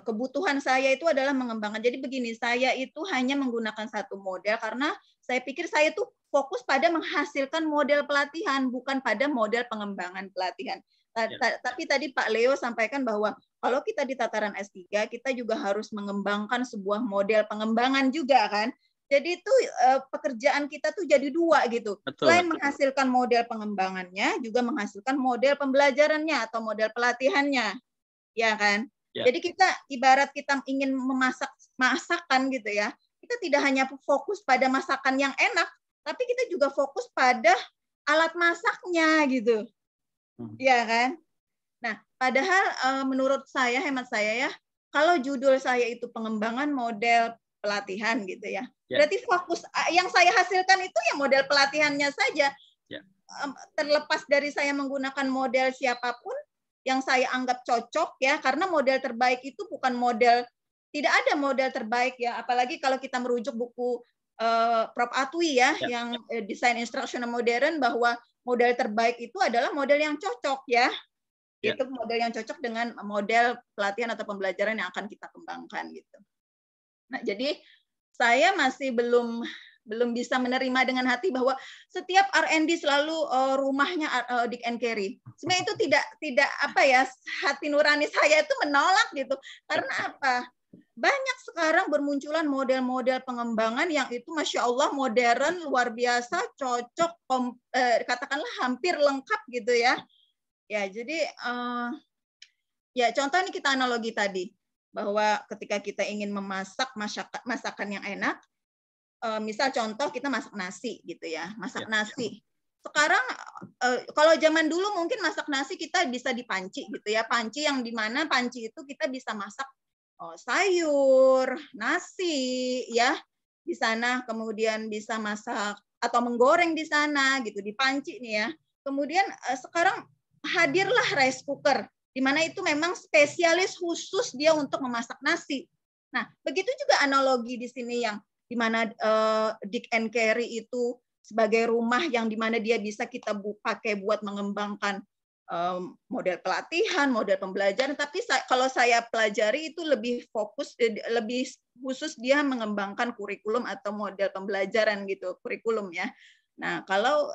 kebutuhan saya itu adalah mengembangkan. Jadi begini, saya itu hanya menggunakan satu model karena saya pikir saya tuh fokus pada menghasilkan model pelatihan, bukan pada model pengembangan pelatihan. Tapi tadi Pak Leo sampaikan bahwa kalau kita di tataran S3, kita juga harus mengembangkan sebuah model pengembangan juga kan. Jadi itu pekerjaan kita tuh jadi dua gitu. Betul. Selain menghasilkan model pengembangannya, juga menghasilkan model pembelajarannya atau model pelatihannya, ya kan? Ya. Jadi kita ibarat kita ingin memasak masakan gitu ya, kita tidak hanya fokus pada masakan yang enak, tapi kita juga fokus pada alat masaknya gitu, ya kan? Nah, padahal menurut saya, hemat saya ya, kalau judul saya itu pengembangan model pelatihan gitu ya. Berarti fokus yang saya hasilkan itu ya model pelatihannya saja. Terlepas dari saya menggunakan model siapapun yang saya anggap cocok ya, karena model terbaik itu bukan model, tidak ada model terbaik ya, apalagi kalau kita merujuk buku Prof. Atwi ya, yang desain instructional modern, bahwa model terbaik itu adalah model yang cocok ya. Itu model yang cocok dengan model pelatihan atau pembelajaran yang akan kita kembangkan gitu. Nah, jadi saya masih belum bisa menerima dengan hati bahwa setiap R&D selalu rumahnya Dick and Carey. Sebenarnya itu tidak apa ya, hati nurani saya itu menolak gitu. Karena apa? Banyak sekarang bermunculan model-model pengembangan yang itu Masya Allah modern, luar biasa, cocok, katakanlah hampir lengkap gitu ya. Ya, jadi ya contoh ini kita analogi tadi, bahwa ketika kita ingin memasak masakan yang enak, misal contoh kita masak nasi gitu ya, masak nasi. Sekarang kalau zaman dulu mungkin masak nasi kita bisa di panci gitu ya, panci yang dimana panci itu kita bisa masak sayur, nasi ya di sana, kemudian bisa masak atau menggoreng di sana gitu di panci nih ya. Kemudian sekarang hadirlah rice cooker, di mana itu memang spesialis khusus dia untuk memasak nasi. Nah, begitu juga analogi di sini yang di mana Dick and Carey itu sebagai rumah yang di mana dia bisa kita pakai buat mengembangkan model pelatihan, model pembelajaran. Tapi kalau saya pelajari itu lebih fokus, lebih khusus dia mengembangkan kurikulum atau model pembelajaran gitu, kurikulum ya. Nah, kalau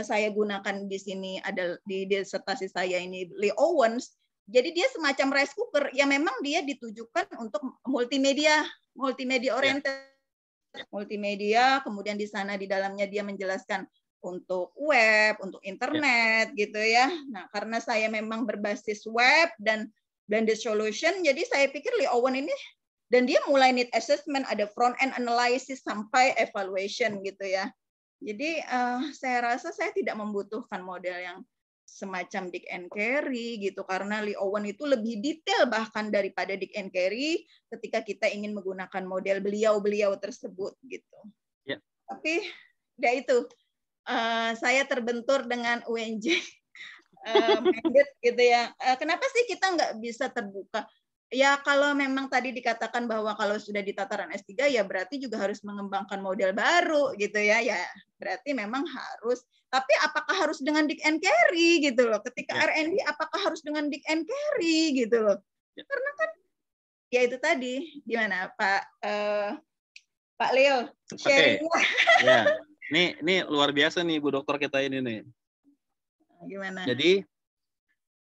saya gunakan di sini ada di disertasi saya ini Lee Owens, jadi dia semacam rice cooker ya, memang dia ditujukan untuk multimedia oriented, multimedia. Kemudian di sana di dalamnya dia menjelaskan untuk web, untuk internet gitu ya. Nah, karena saya memang berbasis web dan blended solution, jadi saya pikir Lee Owen ini, dan dia mulai need assessment, ada front end analysis sampai evaluation gitu ya. Jadi saya rasa saya tidak membutuhkan model yang semacam Dick and Carey gitu, karena Lee Owen itu lebih detail bahkan daripada Dick and Carey ketika kita ingin menggunakan model beliau tersebut gitu. Ya. Tapi ya itu saya terbentur dengan UNJ mandate gitu ya. Kenapa sih kita nggak bisa terbuka? Ya kalau memang tadi dikatakan bahwa kalau sudah di tataran S3 ya berarti juga harus mengembangkan model baru gitu ya. Ya berarti memang harus. Tapi apakah harus dengan Dick and Carey gitu loh? Ketika R&D apakah harus dengan Dick and Carey gitu loh? Karena kan ya itu tadi gimana Pak Leo sharingnya. Ya. Ini luar biasa nih Bu Dokter kita ini nih. Gimana? Jadi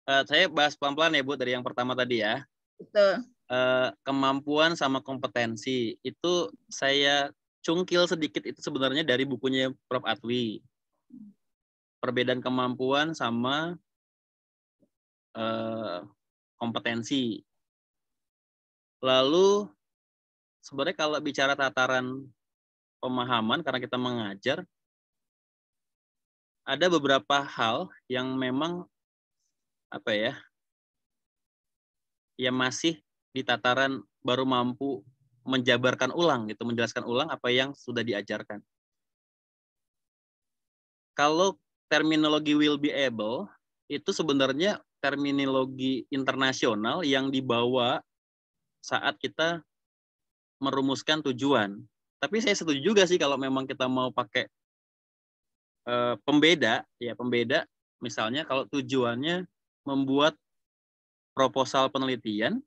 saya bahas pelan-pelan ya Bu dari yang pertama tadi ya. Betul. Kemampuan sama kompetensi itu saya cungkil sedikit itu sebenarnya dari bukunya Prof. Atwi. Perbedaan kemampuan sama kompetensi. Lalu sebenarnya kalau bicara tataran pemahaman, karena kita mengajar, ada beberapa hal yang memang apa ya, yang masih di tataran baru mampu menjabarkan ulang gitu, menjelaskan ulang apa yang sudah diajarkan. Kalau terminologi will be able itu sebenarnya terminologi internasional yang dibawa saat kita merumuskan tujuan. Tapi saya setuju juga sih kalau memang kita mau pakai pembeda misalnya kalau tujuannya membuat proposal penelitian,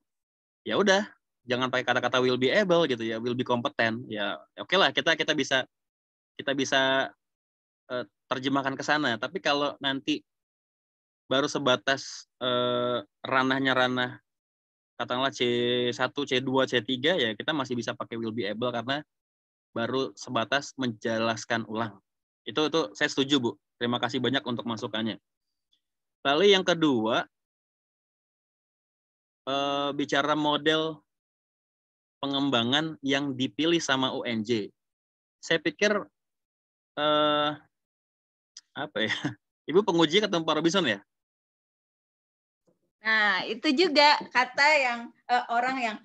ya udah jangan pakai kata-kata will be able gitu ya, will be competent ya, oke lah kita bisa terjemahkan ke sana. Tapi kalau nanti baru sebatas ranahnya ranah katakanlah C1, C2, C3 ya kita masih bisa pakai will be able karena baru sebatas menjelaskan ulang. Itu saya setuju, Bu. Terima kasih banyak untuk masukannya. Lalu yang kedua, bicara model pengembangan yang dipilih sama UNJ. Saya pikir apa ya? Ibu penguji ketemu Pak Robinson ya? Nah, itu juga kata yang orang yang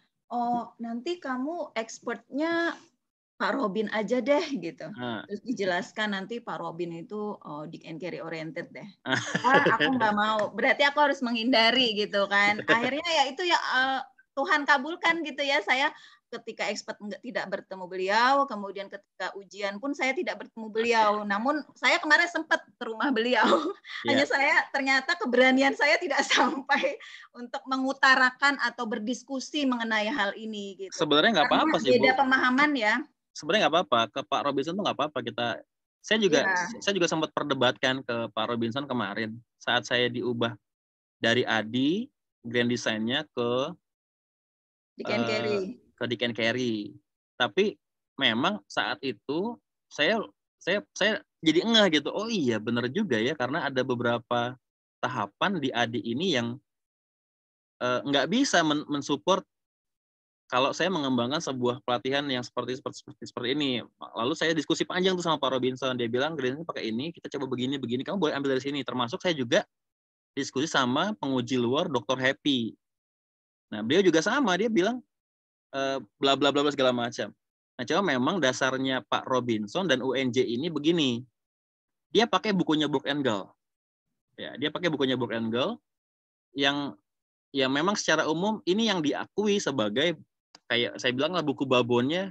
nanti kamu expertnya Pak Robin aja deh gitu. Terus dijelaskan nanti Pak Robin itu Dick and Carry oriented deh. Aku nggak mau. Berarti aku harus menghindari gitu kan. Akhirnya ya itu ya Tuhan kabulkan gitu ya. Saya ketika expert tidak bertemu beliau, kemudian ketika ujian pun saya tidak bertemu beliau. Namun saya kemarin sempat ke rumah beliau. Hanya saya ternyata keberanian saya tidak sampai untuk mengutarakan atau berdiskusi mengenai hal ini gitu. Sebenarnya nggak apa-apa sih, Bu. Beda pemahaman ya. Sebenarnya nggak apa-apa, ke Pak Robinson tuh nggak apa-apa kita. Saya juga sempat perdebatkan ke Pak Robinson kemarin saat saya diubah dari ADI grand design-nya ke Dick and Carry. Tapi memang saat itu saya jadi ngeh gitu. Oh iya benar juga ya, karena ada beberapa tahapan di ADI ini yang nggak bisa mensupport kalau saya mengembangkan sebuah pelatihan yang seperti ini. Lalu saya diskusi panjang tuh sama Pak Robinson. Dia bilang, gradenya pakai ini, kita coba begini. Kamu boleh ambil dari sini. Termasuk saya juga diskusi sama penguji luar, Dr. Happy. Nah, beliau juga sama. Dia bilang, bla bla bla segala macam. Nah, coba memang dasarnya Pak Robinson dan UNJ ini begini. Dia pakai bukunya Brook and Gall. Ya, dia pakai bukunya Brook and Gall yang ya memang secara umum ini yang diakui sebagai kayak saya bilang lah buku babonnya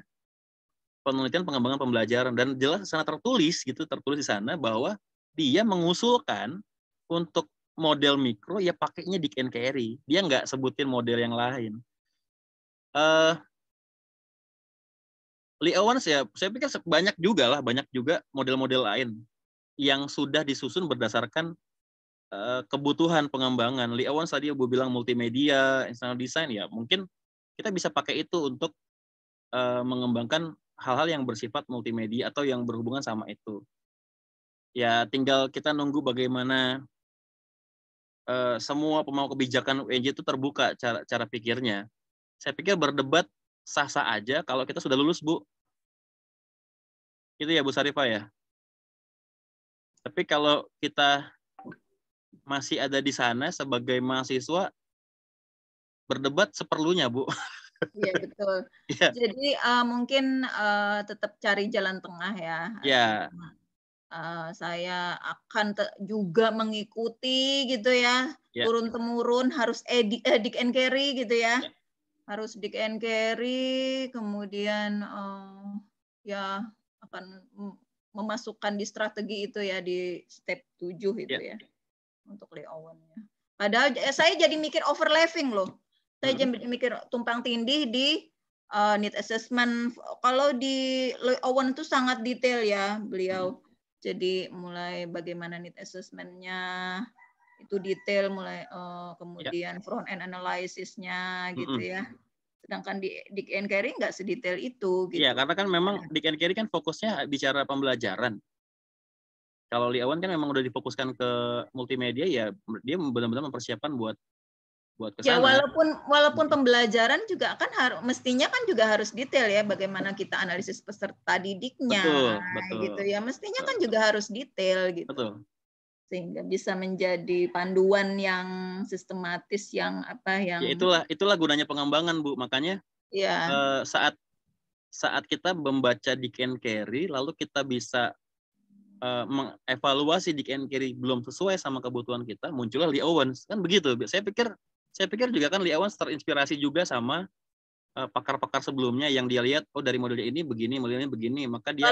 penelitian pengembangan pembelajaran, dan jelas sana tertulis di sana bahwa dia mengusulkan untuk model mikro ya pakainya Dick and Carry. Dia nggak sebutin model yang lain. Lee Owens ya saya pikir banyak juga model-model lain yang sudah disusun berdasarkan kebutuhan pengembangan. Lee Owens tadi Ibu bilang multimedia, instructional design, ya mungkin kita bisa pakai itu untuk mengembangkan hal-hal yang bersifat multimedia atau yang berhubungan sama itu. Ya tinggal kita nunggu bagaimana semua pemangku kebijakan UNJ itu terbuka cara pikirnya. Saya pikir berdebat sah-sah aja kalau kita sudah lulus, Bu. Itu ya Bu Sarifah ya. Tapi kalau kita masih ada di sana sebagai mahasiswa, berdebat seperlunya, Bu. Iya betul. Yeah. Jadi mungkin tetap cari jalan tengah ya. Yeah. Saya akan juga mengikuti gitu ya, turun temurun harus Dick and Carry gitu ya, harus Dick and Carry, kemudian ya akan memasukkan di strategi itu ya di step 7 itu ya untuk Lee Owens-nya. Padahal saya jadi mikir overlapping loh. Saya jadi mikir tumpang tindih di need assessment. Kalau di Lee Owens itu sangat detail ya beliau. Jadi mulai bagaimana need assessment-nya itu detail, mulai kemudian front end analysis-nya gitu ya. Sedangkan di Dick and Carry nggak sedetail itu. Gitu. Iya, karena kan memang Dick and Carry kan fokusnya bicara pembelajaran. Kalau Lee Owens kan memang udah difokuskan ke multimedia, ya dia benar-benar mempersiapkan buat kesana. Ya walaupun pembelajaran juga kan mestinya kan juga harus detail ya, bagaimana kita analisis peserta didiknya, betul. Gitu ya, mestinya kan juga harus detail gitu. Betul. Sehingga bisa menjadi panduan yang sistematis yang ya itulah gunanya pengembangan, Bu. Makanya saat kita membaca Dick and Carry lalu kita bisa mengevaluasi Dick and Carry belum sesuai sama kebutuhan kita, muncullah Lee Owens. Kan begitu. Saya pikir juga kan Lee Owens terinspirasi juga sama pakar-pakar sebelumnya yang dia lihat dari modelnya ini begini, modelnya begini, maka dia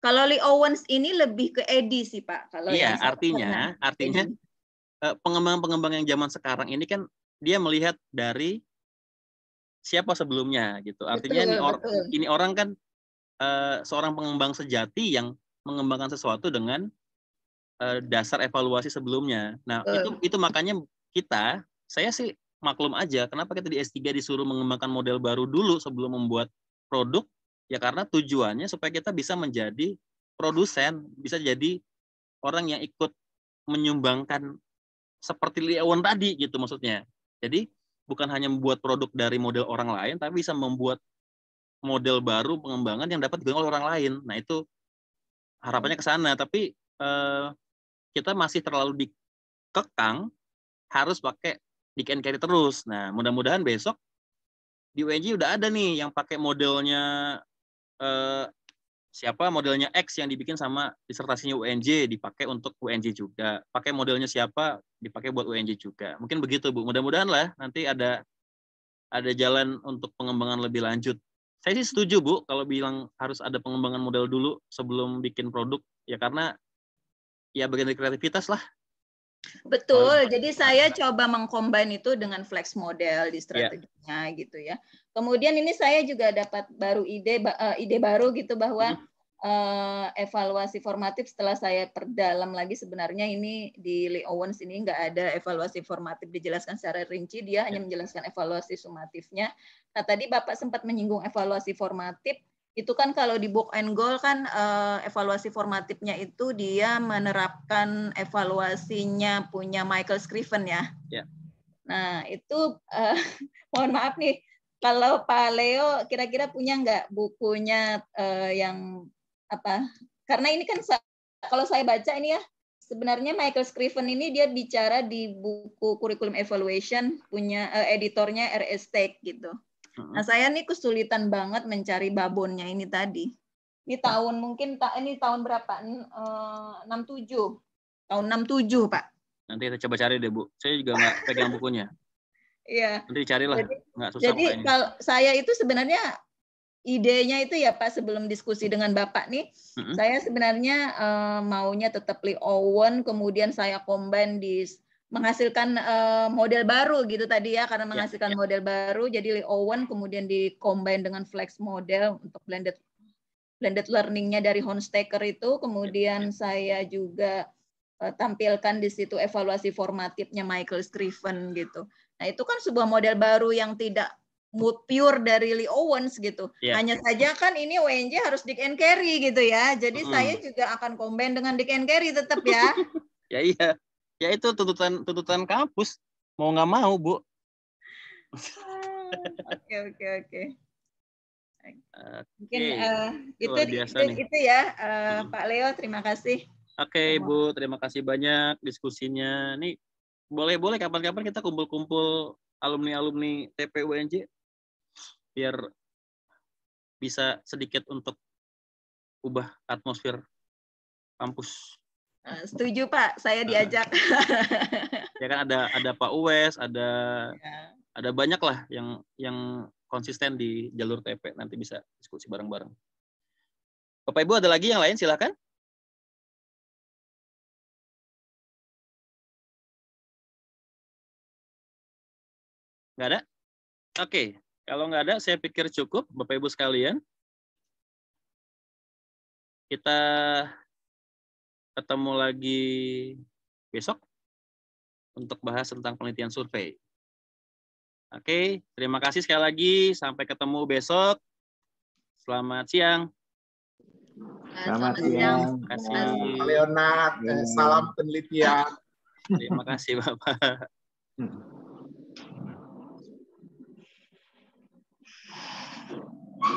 Kalau Lee Owens ini lebih ke Edi sih Pak. Kalau iya, yang artinya pengembang-pengembang yang zaman sekarang ini kan dia melihat dari siapa sebelumnya gitu. Artinya ini orang kan seorang pengembang sejati yang mengembangkan sesuatu dengan dasar evaluasi sebelumnya. Nah, itu makanya saya sih maklum aja kenapa kita di S3 disuruh mengembangkan model baru dulu sebelum membuat produk, ya karena tujuannya supaya kita bisa menjadi produsen, bisa jadi orang yang ikut menyumbangkan seperti Lee Owens tadi gitu maksudnya. Jadi bukan hanya membuat produk dari model orang lain, tapi bisa membuat model baru pengembangan yang dapat digunakan oleh orang lain. Nah itu harapannya ke sana, tapi kita masih terlalu dikekang harus pakai Dick and Carry terus. Nah mudah-mudahan besok di UNJ udah ada nih yang pakai modelnya modelnya X yang dibikin sama disertasinya UNJ dipakai untuk UNJ juga. Pakai modelnya siapa dipakai buat UNJ juga. Mungkin begitu Bu. Mudah-mudahan lah nanti ada jalan untuk pengembangan lebih lanjut. Saya sih setuju Bu kalau bilang harus ada pengembangan model dulu sebelum bikin produk. Ya karena ya bagian dari kreativitas lah. Betul, jadi saya coba mengcombine itu dengan flex model di strateginya gitu ya. Kemudian ini saya juga dapat ide baru gitu bahwa evaluasi formatif setelah saya perdalam lagi sebenarnya ini di Lee Owens ini nggak ada evaluasi formatif dijelaskan secara rinci, dia hanya menjelaskan evaluasi sumatifnya. Nah tadi Bapak sempat menyinggung evaluasi formatif. Itu kan kalau di Book and Goal kan evaluasi formatifnya itu dia menerapkan evaluasinya punya Michael Scriven ya. Nah itu mohon maaf nih, kalau Pak Leo kira-kira punya nggak bukunya yang apa? Karena ini kan kalau saya baca ini ya, sebenarnya Michael Scriven ini dia bicara di buku Curriculum Evaluation punya editornya R.S. Stake gitu. Nah, saya nih kesulitan banget mencari babonnya ini tadi. Ini tahun ini tahun berapa? 67. Tahun 67, Pak. Nanti kita coba cari deh, Bu. Saya juga nggak pegang bukunya. Iya. Nanti carilah. Nggak susah jadi kalau saya itu sebenarnya idenya itu ya Pak, sebelum diskusi dengan Bapak nih, saya sebenarnya maunya tetap Lee Owens, kemudian saya combine menghasilkan model baru gitu tadi ya, karena menghasilkan model baru, jadi Lee Owens kemudian di-combine dengan flex model untuk blended learning-nya dari Honstaker itu, kemudian saya juga tampilkan di situ evaluasi formatifnya Michael Scriven gitu. Nah itu kan sebuah model baru yang tidak pure dari Lee Owens gitu. Hanya saja kan ini UNJ harus Dick and Carry gitu ya, jadi saya juga akan combine dengan Dick and Carry tetap ya. Ya iya. Ya itu tuntutan kampus, mau nggak mau Bu. Oke. Mungkin itu ya Pak Leo, terima kasih. Oke Bu, terima kasih banyak diskusinya. Nih boleh kapan-kapan kita kumpul-kumpul alumni TP UNJ biar bisa sedikit untuk ubah atmosfer kampus. Setuju Pak, saya diajak. Ya kan ada Pak Uwes, ada banyak lah yang konsisten di jalur TP, nanti bisa diskusi bareng-bareng. Bapak Ibu ada lagi yang lain silakan. Nggak ada? Oke, kalau nggak ada saya pikir cukup Bapak Ibu sekalian. Kita ketemu lagi besok untuk bahas tentang penelitian survei. Oke, terima kasih sekali lagi. Sampai ketemu besok. Selamat siang. Selamat siang. Terima kasih. Pak Leonard, salam penelitian. Terima kasih Bapak.